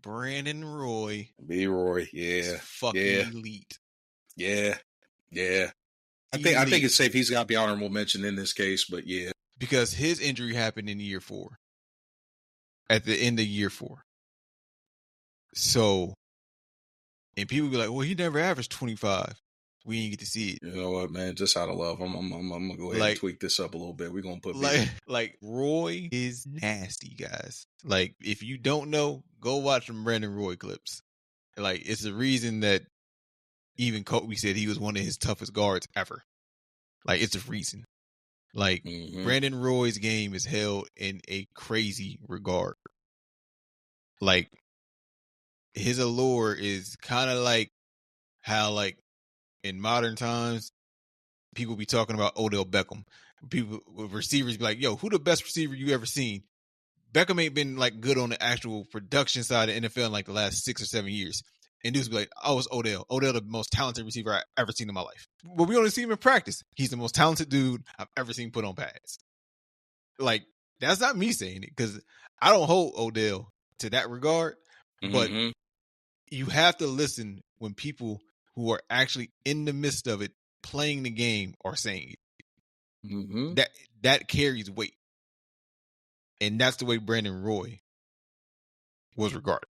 Brandon Roy? B-Roy, yeah, fucking elite. Yeah. I think it's safe. He's got the honorable mention in this case, but yeah, because his injury happened in year 4. At the end of year 4. So, and people be like, well, he never averaged 25. We didn't get to see it. You know what, man? Just out of love, I'm gonna go ahead and tweak this up a little bit. We're gonna put like Roy is nasty, guys. Like, if you don't know, go watch some Brandon Roy clips. Like, it's the reason that even Kobe said he was one of his toughest guards ever. Like, it's a reason. Like, Brandon Roy's game is held in a crazy regard. Like, his allure is kind of like how, like, in modern times, people be talking about Odell Beckham. People with receivers be like, yo, who the best receiver you ever seen? Beckham ain't been, like, good on the actual production side of the NFL in, like, the last 6 or 7 years. And dudes be like, oh, it's Odell. Odell, the most talented receiver I've ever seen in my life. But we only see him in practice. He's the most talented dude I've ever seen put on pads. Like, that's not me saying it, because I don't hold Odell to that regard. But you have to listen when people who are actually in the midst of it, playing the game, are saying it. That carries weight. And that's the way Brandon Roy was regarded.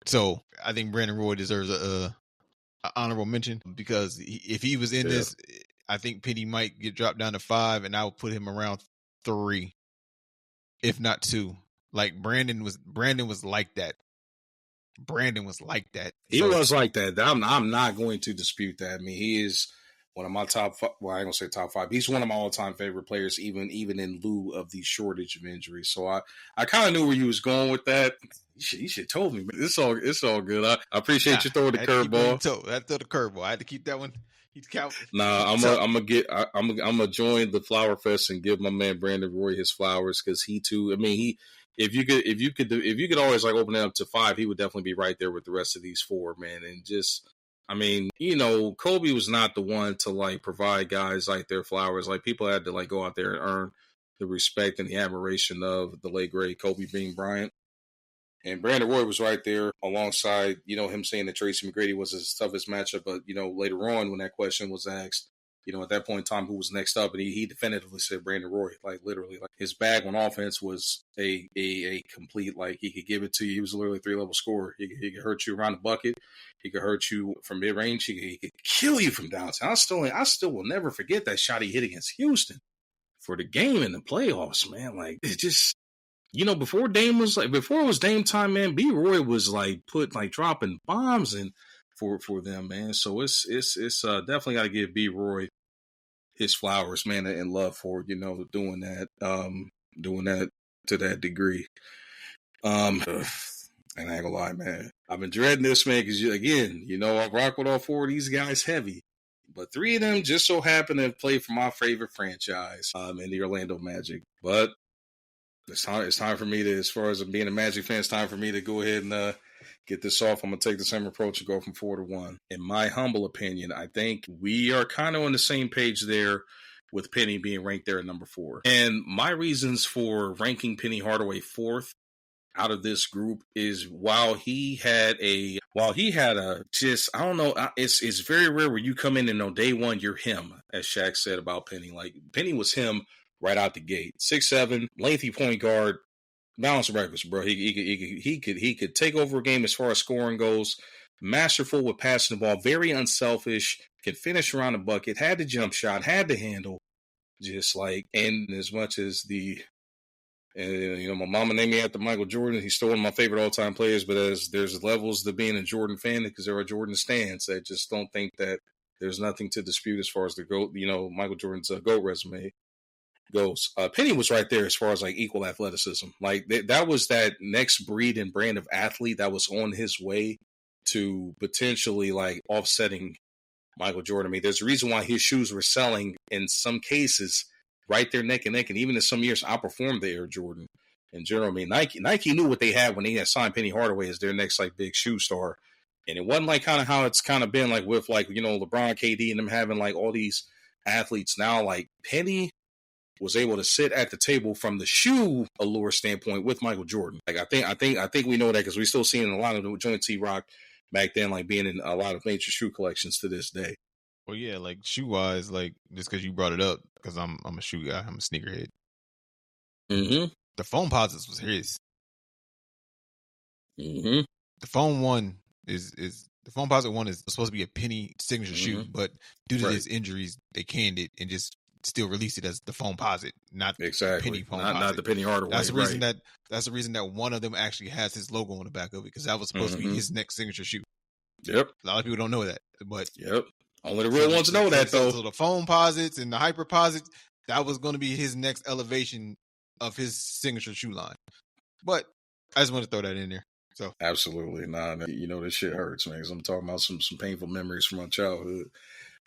So I think Brandon Roy deserves a honorable mention, because if he was in this, I think Penny might get dropped down to 5, and I would put him around 3, if not 2. Like, Brandon was like that. He was like that. I'm not going to dispute that. I mean, he is one of my top 5. Well, I ain't gonna say top 5. He's one of my all-time favorite players, even in lieu of the shortage of injuries. So I kind of knew where you was going with that. You should told me, man. It's all good. I appreciate you throwing the curveball. That throw the curveball. I had to keep that one. Nah, I'm gonna join the Flower Fest and give my man Brandon Roy his flowers, because he too. I mean, if you could always, like, open it up to 5, he would definitely be right there with the rest of these 4, man. And just, I mean, you know, Kobe was not the one to, like, provide guys like their flowers. Like, people had to, like, go out there and earn the respect and the admiration of the late great Kobe Bean Bryant. And Brandon Roy was right there alongside, you know, him saying that Tracy McGrady was his toughest matchup. But, you know, later on when that question was asked, you know, at that point in time, who was next up? And he definitively said Brandon Roy. Like, literally, like, his bag on offense was a complete, like, he could give it to you. He was literally a 3-level scorer. He could hurt you around the bucket. He could hurt you from mid-range. He could kill you from downtown. I still will never forget that shot he hit against Houston for the game in the playoffs, man. Like, it just, you know, before it was Dame time, man, B Roy was like dropping bombs and for them, man. So it's definitely got to give B Roy his flowers, man, and love for, you know, doing that to that degree. And I ain't gonna lie, man, I've been dreading this, man, because again, you know, I rock with all 4 of these guys heavy, but 3 of them just so happen to play for my favorite franchise, in the Orlando Magic. But it's time for me to, as far as being a Magic fan, it's time for me to go ahead and get this off. I'm going to take the same approach and go from 4 to 1. In my humble opinion, I think we are kind of on the same page there, with Penny being ranked there at number 4. And my reasons for ranking Penny Hardaway 4th out of this group is while he had a just, I don't know, it's very rare where you come in and on day one you're him, as Shaq said about Penny. Like, Penny was him right out the gate. 6'7", lengthy point guard, balanced breakfast, bro. He could take over a game as far as scoring goes. Masterful with passing the ball, very unselfish, could finish around the bucket, had the jump shot, had the handle, just like, and as much as you know, my mama named me after Michael Jordan. He's still one of my favorite all-time players, but there's levels to being a Jordan fan, because there are Jordan stands that just don't think that there's nothing to dispute as far as the GOAT, you know, Michael Jordan's GOAT resume. goes. Penny was right there as far as like equal athleticism. Like that was that next breed and brand of athlete that was on his way to potentially like offsetting Michael Jordan. I mean, there's a reason why his shoes were selling in some cases right there neck and neck, and even in some years outperformed the Air Jordan in general. I mean, Nike knew what they had when they had signed Penny Hardaway as their next like big shoe star. And it wasn't like kind of how it's kind of been like with like, you know, LeBron, KD, and them having like all these athletes now. Like Penny was able to sit at the table from the shoe allure standpoint with Michael Jordan. Like I think we know that because we still seeing a lot of the joint T-Rock back then, like being in a lot of major shoe collections to this day. Well, yeah, like shoe wise, like just because you brought it up, because I'm a shoe guy, I'm a sneakerhead. Mm-hmm. The foam posits was his. Mm-hmm. The foam one is the foam posit one is supposed to be a Penny signature shoe, but due to his injuries, they canned it and just still released it as the foam posit, not exactly Penny foam not the Penny Hardaway. That's the reason that's the reason that one of them actually has his logo on the back of it, because that was supposed to be his next signature shoe. Yep. A lot of people don't know that, but yep. Only the real ones know that though. So the foam posits and the hyper posits, that was going to be his next elevation of his signature shoe line. But I just want to throw that in there. So absolutely, you know this shit hurts, man. Because I'm talking about some painful memories from my childhood.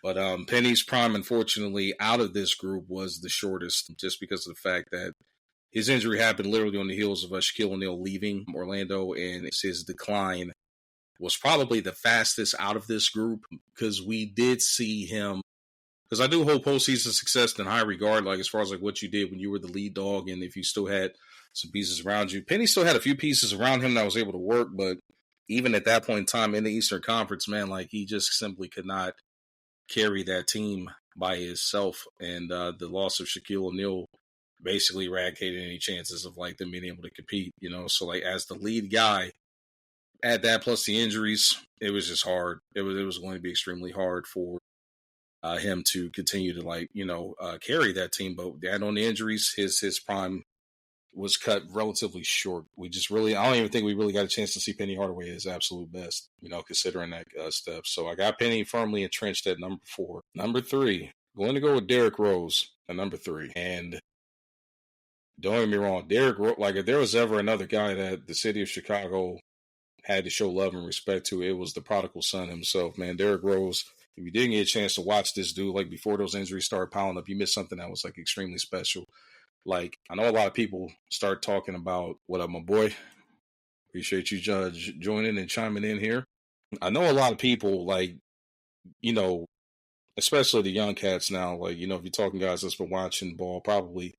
But Penny's prime, unfortunately, out of this group was the shortest, just because of the fact that his injury happened literally on the heels of Shaquille O'Neal leaving Orlando, and his decline was probably the fastest out of this group, because we did see him. Because I do hold postseason success in high regard, like as far as like what you did when you were the lead dog, and if you still had some pieces around you. Penny still had a few pieces around him that was able to work, but even at that point in time in the Eastern Conference, man, like he just simply could not carry that team by himself. And the loss of Shaquille O'Neal basically eradicated any chances of like them being able to compete, you know. So like as the lead guy, add that plus the injuries, it was just hard. It was going to be extremely hard for him to continue to like, you know, carry that team. But add on the injuries, his prime was cut relatively short. I don't even think we really got a chance to see Penny Hardaway at his absolute best, you know, considering that step. So I got Penny firmly entrenched at number 4. Number 3, going to go with Derrick Rose at number 3. And don't get me wrong, Derrick Rose, like if there was ever another guy that the city of Chicago had to show love and respect to, it was the prodigal son himself, man. Derrick Rose, if you didn't get a chance to watch this dude, like before those injuries started piling up, you missed something that was like extremely special. Like, I know a lot of people start talking about, what up, my boy? Appreciate you joining and chiming in here. I know a lot of people, like, you know, especially the young cats now, like, you know, if you're talking guys that's been watching ball probably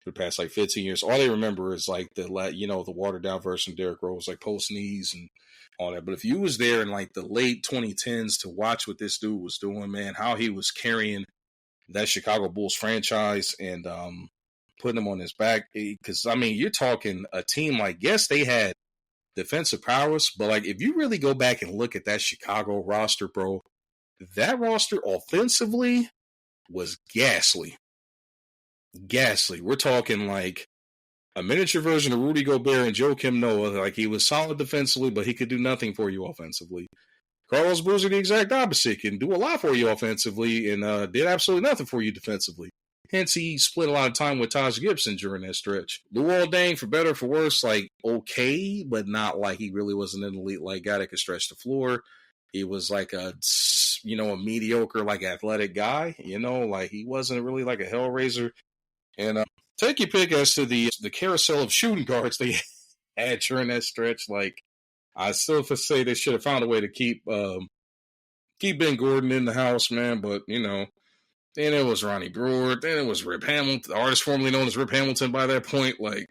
for the past, like, 15 years, all they remember is, like, the watered down version of Derrick Rose, like, post knees and all that. But if you was there in, like, the late 2010s to watch what this dude was doing, man, how he was carrying that Chicago Bulls franchise and, putting him on his back, because I mean, you're talking a team like, yes, they had defensive prowess, but like if you really go back and look at that Chicago roster, bro, that roster offensively was ghastly. We're talking like a miniature version of Rudy Gobert and Joakim Noah. Like he was solid defensively, but he could do nothing for you offensively. Carlos Boozer, the exact opposite, can do a lot for you offensively and did absolutely nothing for you defensively. Hence, he split a lot of time with Taj Gibson during that stretch. Luol Deng, for better or for worse, like, okay, but not like he really wasn't an elite like guy that could stretch the floor. He was like a mediocre, like, athletic guy, you know, like he wasn't really like a hellraiser. And take your pick as to the carousel of shooting guards they had during that stretch. Like, I still say they should have found a way to keep Ben Gordon in the house, man, but, you know. Then it was Ronnie Brewer. Then it was Rip Hamilton, the artist formerly known as Rip Hamilton by that point. Like,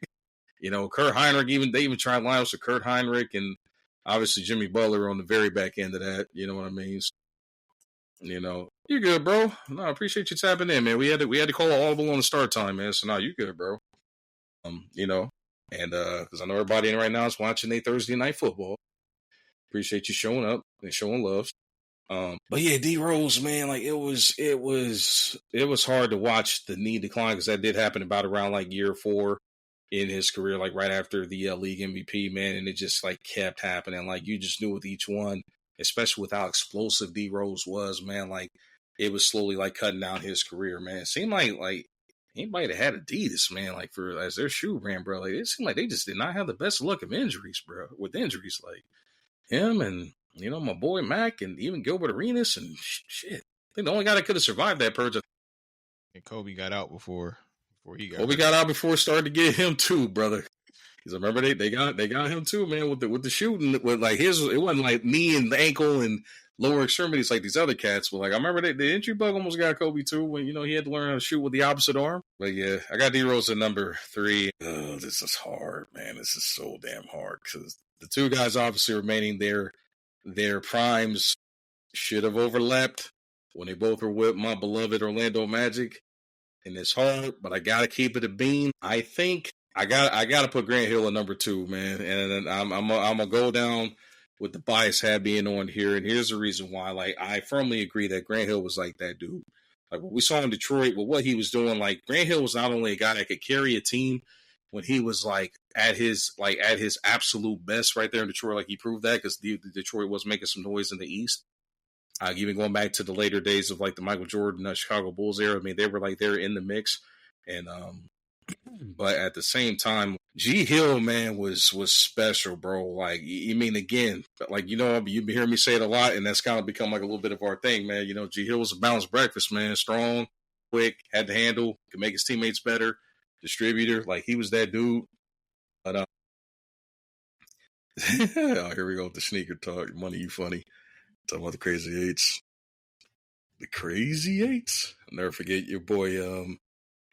you know, Kurt Heinrich, they even tried lineups with Kurt Heinrich and obviously Jimmy Butler on the very back end of that. You know what I mean? So, you know, you're good, bro. No, I appreciate you tapping in, man. We had to call an audible on the start time, man. So, no, you're good, bro. You know, and because I know everybody in right now is watching their Thursday night football. Appreciate you showing up and showing love. But yeah, D Rose, man, like it was hard to watch the knee decline because that did happen about around like year 4 in his career, like right after the league MVP, man, and it just like kept happening. Like you just knew with each one, especially with how explosive D Rose was, man, like it was slowly like cutting down his career, man. It seemed like he might have had Adidas, man, like for as their shoe brand, bro. Like it seemed like they just did not have the best luck of injuries, bro. With injuries, like him and my boy Mac and even Gilbert Arenas and shit. I think the only guy that could have survived that purge. And Kobe got out before he got. Kobe got out before it started to get him too, brother. Because remember they got him too, man, with the shooting. With like his, it wasn't like knee and ankle and lower extremities like these other cats. But like I remember the injury bug almost got Kobe too when he had to learn how to shoot with the opposite arm. But yeah, I got D Rose at number 3. Oh, this is hard, man. This is so damn hard because the two guys obviously remaining their primes should have overlapped when they both were with my beloved Orlando Magic. And it's hard, but I gotta keep it a bean. I think I gotta put Grant Hill at number 2, man. And I'm gonna go down with the bias hat being on here. And here's the reason why. Like I firmly agree that Grant Hill was like that dude. Like what we saw in Detroit with what he was doing. Like Grant Hill was not only a guy that could carry a team when he was like at his absolute best right there in Detroit. Like he proved that because Detroit was making some noise in the East. Even going back to the later days of like the Michael Jordan, Chicago Bulls era, I mean, they were like they're in the mix, and but at the same time, G Hill, man, was special, bro. Like, you mean again, like you've been hearing me say it a lot, and that's kind of become like a little bit of our thing, man. G Hill was a balanced breakfast, man. Strong, quick, had the handle, could make his teammates better, distributor. Like he was that dude. But oh, here we go with the sneaker talk. Money, you funny. Talking about the Crazy Eights. The Crazy Eights? I'll never forget your boy,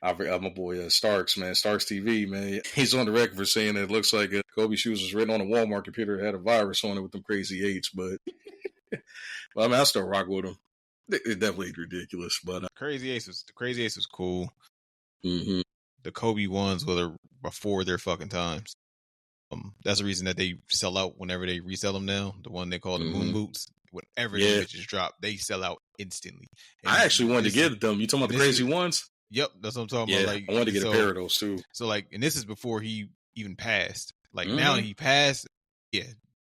my boy Starks, man. Starks TV, man. He's on the record for saying that it looks like Kobe shoes was written on a Walmart computer that had a virus on it with them Crazy Eights, but well, I mean, I still rock with them. It definitely ridiculous, but the Crazy Eights was cool. Mm-hmm. The Kobe ones were before their fucking times. That's the reason that they sell out whenever they resell them now. The one they call the moon boots. Whenever the bitches drop, they sell out instantly. And I actually wanted to get them. You talking about the crazy ones? Yep, that's what I'm talking about. Like, I wanted to get a pair of those too. So like, and this is before he even passed. Like now he passed. Yeah,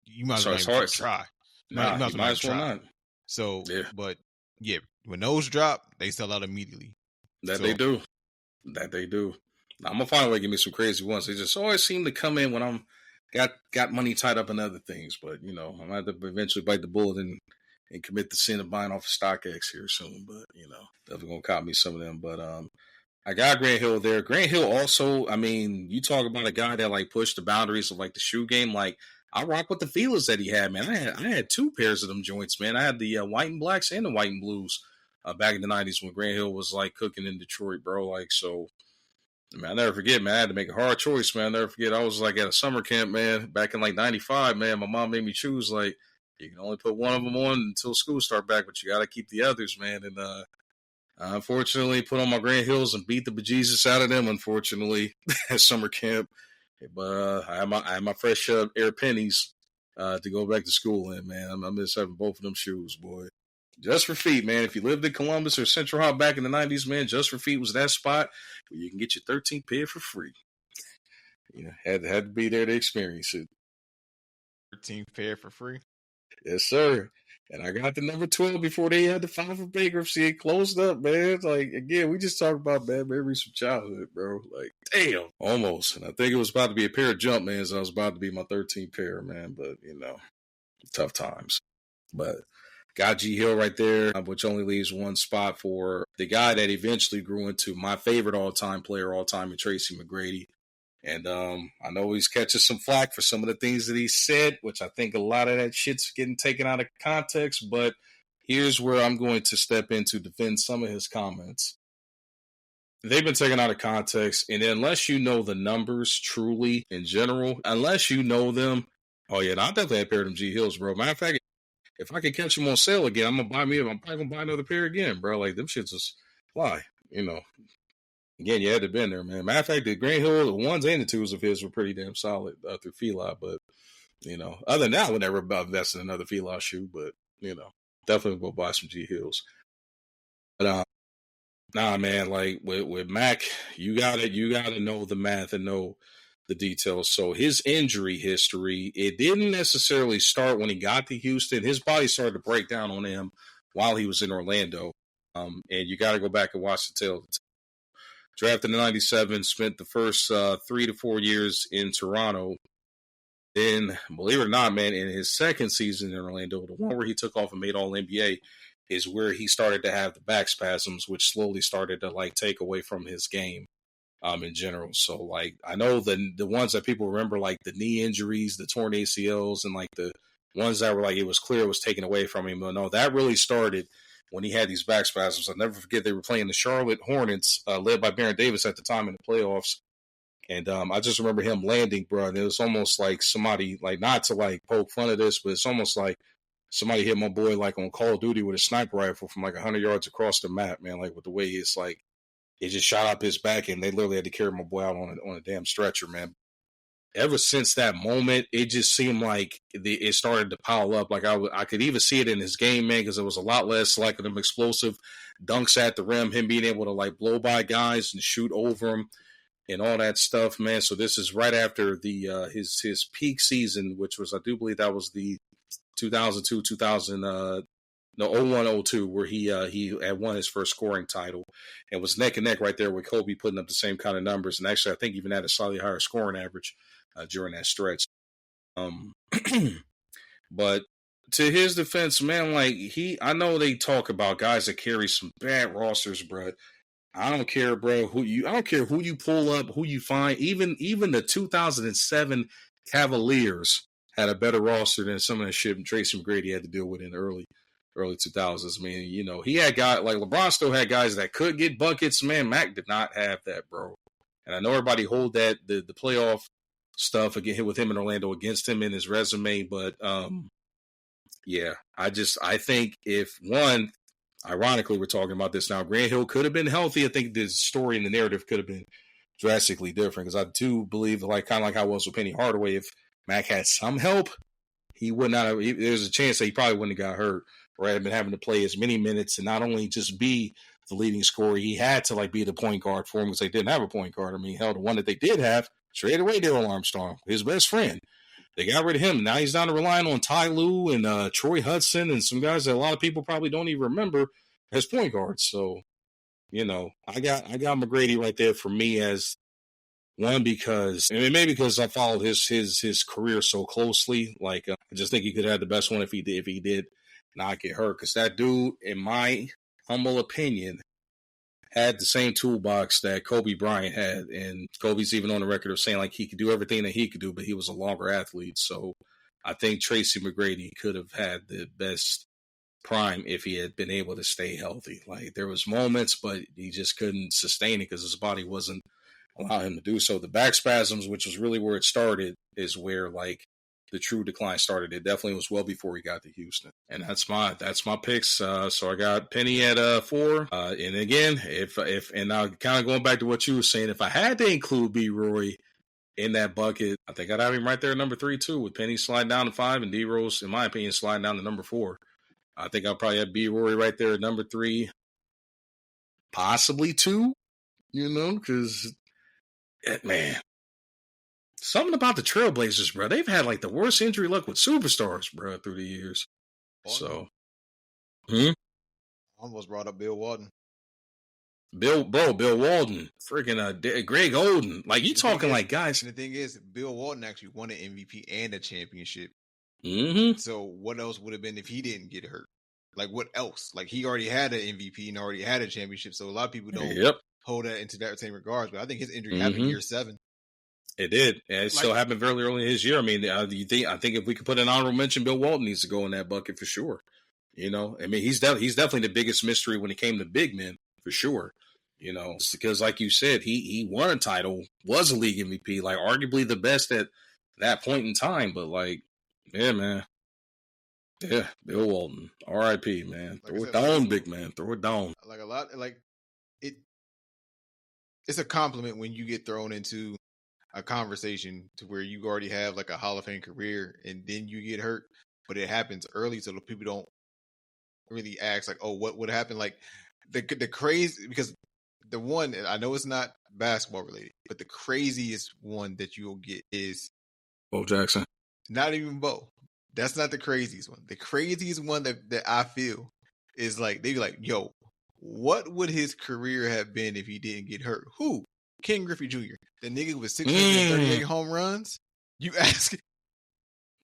you might as well try. You might as well not. So, but yeah, when those drop, they sell out immediately. They do. I'm gonna find a way to give me some crazy ones. They just always seem to come in when I'm got money tied up in other things. But I'm gonna have to eventually bite the bullet and commit the sin of buying off of StockX here soon. But definitely gonna cop me some of them. But I got Grant Hill there. Grant Hill also, I mean, you talk about a guy that like pushed the boundaries of like the shoe game. Like I rock with the feelers that he had, man. I had 2 pairs of them joints, man. I had the white and blacks and the white and blues back in the 90s when Grant Hill was like cooking in Detroit, bro. Like so. Man, I never forget, man. I had to make a hard choice, man. I never forget. I was like at a summer camp, man, back in like 95, man. My mom made me choose, like, you can only put one of them on until school start back, but you got to keep the others, man. And I unfortunately put on my Grant Hills and beat the bejesus out of them, unfortunately, at summer camp. But I had my fresh Air pennies to go back to school in, man. I miss having both of them shoes, boy. Just for Feet, man. If you lived in Columbus or Central Hall back in the 90s, man, Just for Feet was that spot where you can get your 13th pair for free. Had to be there to experience it. 13th pair for free? Yes, sir. And I got the number 12 before they had to file for bankruptcy. It closed up, man. Like, again, we just talked about bad memories from childhood, bro. Like, damn. Almost. And I think it was about to be a pair of Jumpmans. I was about to be my 13th pair, man. But, tough times. But got G Hill right there, which only leaves one spot for the guy that eventually grew into my favorite all-time player, all-time, and Tracy McGrady. And I know he's catching some flack for some of the things that he said, which I think a lot of that shit's getting taken out of context. But here's where I'm going to step in to defend some of his comments. They've been taken out of context, and unless you know the numbers truly in general, unless you know them, oh yeah, I definitely had a pair of them G Hills, bro. Matter of fact, if I can catch them on sale again, I'm probably gonna buy another pair again, bro. Like them shits is fly, Again, you had to been there, man. Matter of fact, the Grant Hill, the 1s and the 2s of his were pretty damn solid through Fila, but other than that, I would never invest in another Fila shoe, but definitely go buy some G Hills. But nah, man, like with Mac, you gotta know the math and know the details. So his injury history, it didn't necessarily start when he got to Houston. His body started to break down on him while he was in Orlando. And you got to go back and watch the tail. Drafted in '97, spent the first 3 to 4 years in Toronto. Then, believe it or not, man, in his second season in Orlando, the one where he took off and made All NBA, is where he started to have the back spasms, which slowly started to like take away from his game in general. So like I know the ones that people remember, like the knee injuries, the torn ACLs, and like the ones that were like it was clear it was taken away from him. But no, that really started when he had these back spasms. I'll never forget they were playing the Charlotte Hornets, led by Baron Davis at the time in the playoffs. And I just remember him landing, bro. And it was almost like somebody, like, not to like poke fun of this, but it's almost like somebody hit my boy like on Call of Duty with a sniper rifle from like 100 yards across the map, man. Like with the way it's like it just shot up his back, and they literally had to carry my boy out on a damn stretcher, man. Ever since that moment, it just seemed like it started to pile up. Like I could even see it in his game, man, because it was a lot less like them explosive dunks at the rim, him being able to like blow by guys and shoot over them and all that stuff, man. So this is right after the his peak season, which was, I do believe that was the 2002 2000 no 01-02, where he had won his first scoring title and was neck and neck right there with Kobe, putting up the same kind of numbers, and actually I think even had a slightly higher scoring average during that stretch. But to his defense, man, like I know they talk about guys that carry some bad rosters, bro. I don't care, bro. I don't care who you pull up, who you find. Even the 2007 Cavaliers had a better roster than some of the shit Tracy McGrady had to deal with in the early 2000s. I mean, you know, he had guys like LeBron still had guys that could get buckets. Man, Mac did not have that, bro. And I know everybody hold that the playoff stuff again with him in Orlando against him in his resume, but yeah, I think if one. Ironically, we're talking about this now. Grant Hill could have been healthy. I think the story and the narrative could have been drastically different, because I do believe, like kind of like I was with Penny Hardaway, if Mac had some help, he would not have. There's a chance that he probably wouldn't have got hurt or had been having to play as many minutes and not only just be the leading scorer, he had to like be the point guard for him because they didn't have a point guard. I mean, hell, the one that they did have, straight away, Darrell Armstrong, his best friend. They got rid of him. Now he's down to relying on Ty Lue and Troy Hudson and some guys that a lot of people probably don't even remember as point guards. So, you know, I got McGrady right there for me as one, because, and maybe because I followed his career so closely. Like I just think he could have had the best one if he did not get hurt. Because that dude, in my humble opinion, had the same toolbox that Kobe Bryant had, and Kobe's even on the record of saying like he could do everything that he could do, but he was a longer athlete. So I think Tracy McGrady could have had the best prime if he had been able to stay healthy. Like there was moments, but he just couldn't sustain it because his body wasn't allowing him to do so. The back spasms, which was really where it started, is where like the true decline started. It definitely was well before he got to Houston. And that's my picks. So I got Penny at 4. And again, if and now kind of going back to what you were saying, if I had to include B. Roy in that bucket, I think I'd have him right there at number 3 too, with Penny sliding down to 5 and D Rose, in my opinion, sliding down to number 4. I think I'll probably have B. Roy right there at number 3, possibly 2, you know, because, man, something about the Trailblazers, bro. They've had like the worst injury luck with superstars, bro, through the years. So, almost brought up Bill Walton. Bill Walton, freaking Greg Oden. Like, you talking like guys. And the thing is, Bill Walton actually won an MVP and a championship. Mm-hmm. So what else would have been if he didn't get hurt? Like, what else? Like, he already had an MVP and already had a championship. So a lot of people don't hold that into that same regards. But I think his injury happened year 7. It did. And it still happened very early in his year. I mean, I think if we could put an honorable mention, Bill Walton needs to go in that bucket for sure. You know, I mean, he's definitely the biggest mystery when it came to big men, for sure. You know, it's because like you said, he won a title, was a league MVP, like arguably the best at that point in time. But like, yeah, man. Yeah, Bill Walton. R.I.P., man. Throw it down, big man. Throw it down. Like a lot, like it's a compliment when you get thrown into a conversation to where you already have like a Hall of Fame career and then you get hurt, but it happens early, so the people don't really ask like, oh, what would happen? Like the crazy, because the one, I know it's not basketball related, but the craziest one that you'll get is Bo Jackson. Not even Bo. That's not the craziest one. The craziest one that I feel is like, they be like, yo, what would his career have been if he didn't get hurt? Who? Ken Griffey Jr., the nigga with 638 home runs. You ask,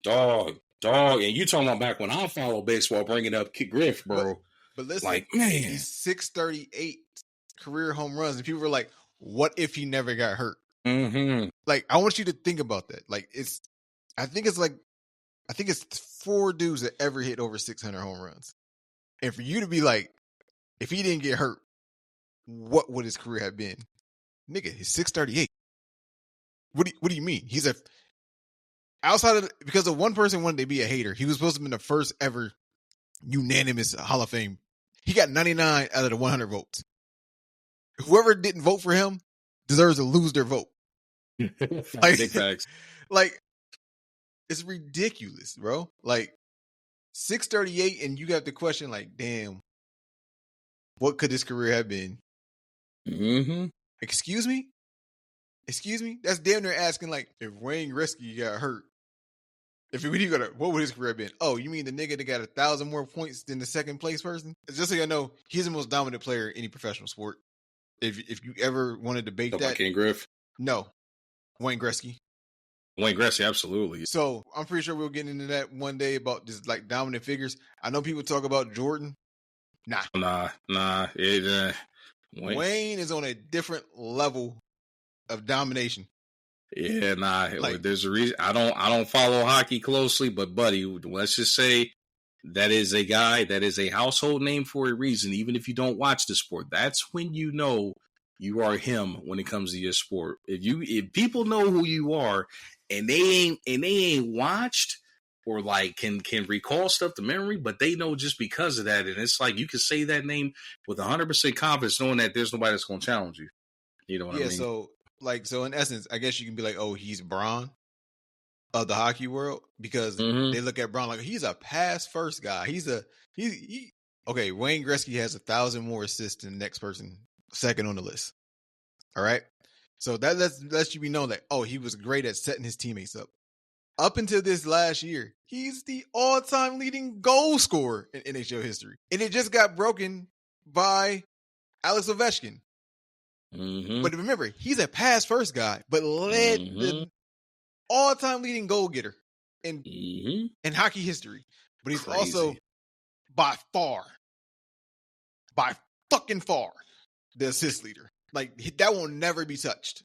dog, and you talking about back when I followed baseball, bringing up Griff, bro. But listen, like, man, he's 638 career home runs, and people were like, "What if he never got hurt?" Mm-hmm. Like, I want you to think about that. Like, I think it's 4 dudes that ever hit over 600 home runs, and for you to be like, if he didn't get hurt, what would his career have been? Nigga, he's 638. What do you mean? He's because of one person wanted to be a hater. He was supposed to be the first ever unanimous Hall of Fame. He got 99 out of the 100 votes. Whoever didn't vote for him deserves to lose their vote. Like, big facts. Like, it's ridiculous, bro. Like, 638, and you got the question, like, damn, what could his career have been? Mm-hmm. Excuse me? That's damn near asking, like, if Wayne Gretzky got hurt, what would his career have been? Oh, you mean the nigga that got 1,000 more points than the second place person? Just so you know, he's the most dominant player in any professional sport. If you ever want to debate that, Ken Griff? No, Wayne Gretzky. Wayne Gretzky, absolutely. So I'm pretty sure we'll get into that one day about just like dominant figures. I know people talk about Jordan. Nah. Wayne is on a different level of domination. Yeah, there's a reason. I don't follow hockey closely, but buddy, let's just say that is a guy that is a household name for a reason. Even if you don't watch the sport, that's when you know you are him when it comes to your sport. If people know who you are and they ain't watched or like can recall stuff to memory, but they know just because of that, and it's like you can say that name with 100% confidence, knowing that there's nobody that's going to challenge you. You know what I mean? So in essence, I guess you can be like, oh, he's Braun of the hockey world, because they look at Braun like he's a pass first guy. Okay, Wayne Gretzky has 1,000 more assists than the next person second on the list. All right. So that lets you be known that, oh, he was great at setting his teammates up. Up until this last year, he's the all-time leading goal scorer in NHL history. And it just got broken by Alex Ovechkin. Mm-hmm. But remember, he's a pass-first guy, but led the all-time leading goal getter in hockey history. But he's also by fucking far, the assist leader. Like, that will never be touched.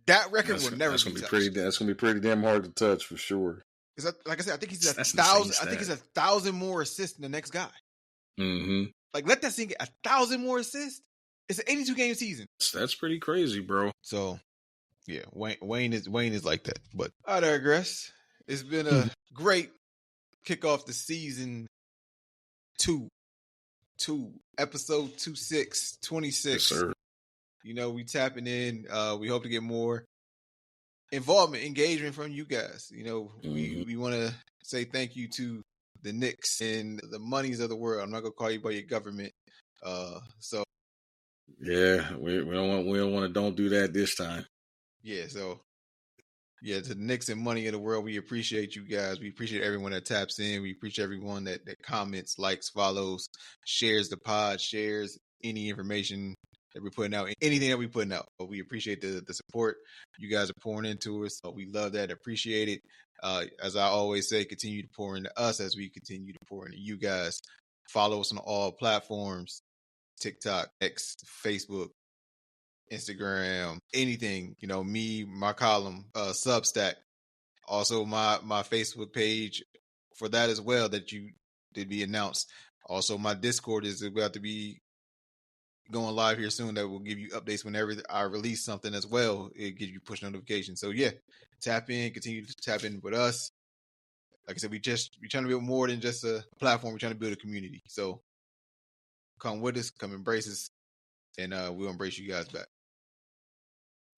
That record will never be touched. That's gonna be pretty damn hard to touch for sure. Because, like I said, I think he's 1,000. I think he's 1,000 more assists than the next guy. Mm-hmm. Like, let that sink in. 1,000 more assists. It's an 82-game season. That's pretty crazy, bro. So, yeah, Wayne is like that. But I digress. It's been a great kickoff to season 2, episode 26. Yes, sir. You know, we tapping in. We hope to get more involvement, engagement from you guys. You know, we want to say thank you to the Knicks and the monies of the world. I'm not gonna call you by your government. So yeah, we don't want to. Don't do that this time. Yeah. So yeah, to the Knicks and money of the world, we appreciate you guys. We appreciate everyone that taps in. We appreciate everyone that comments, likes, follows, shares the pod, shares any information that we're putting out, anything that we're putting out. But we appreciate the support you guys are pouring into us. So we love that, appreciate it. As I always say, continue to pour into us as we continue to pour into you guys. Follow us on all platforms: TikTok, X, Facebook, Instagram, anything. You know, me, my column, Substack, also my Facebook page for that as well that you did be announced. Also, my Discord is about to be going live here soon. That will give you updates whenever I release something as well. It gives you push notifications. So yeah, tap in, continue to tap in with us. Like I said, we're trying to build more than just a platform. We're trying to build a community. So come with us, come embrace us, and we'll embrace you guys back.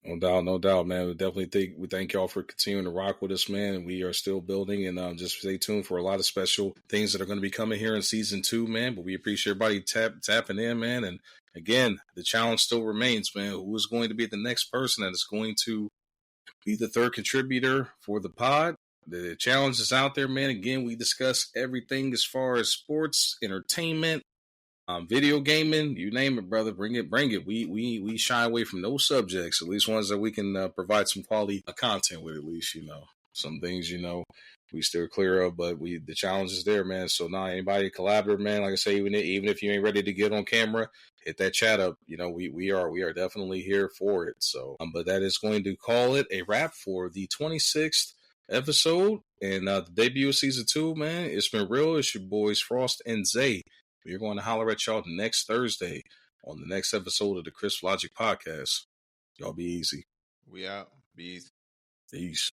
No doubt, man. We thank y'all for continuing to rock with us, man. We are still building, and just stay tuned for a lot of special things that are going to be coming here in season 2, man. But we appreciate everybody tapping in, man. And again, the challenge still remains, man. Who is going to be the next person that is going to be the third contributor for the pod? The challenge is out there, man. Again, we discuss everything as far as sports, entertainment, video gaming, you name it, brother. Bring it. We shy away from those subjects, at least ones that we can provide some quality content with. At least some things we steer clear of, but the challenge is there, man. So now anybody collaborate, man. Like I say, even if you ain't ready to get on camera, hit that chat up. We are definitely here for it. So, but that is going to call it a wrap for the 26th episode and the debut of season 2, man. It's been real. It's your boys Frost and Zay. We're going to holler at y'all next Thursday on the next episode of the Crisp Logic Podcast. Y'all be easy. We out. Be easy. Peace.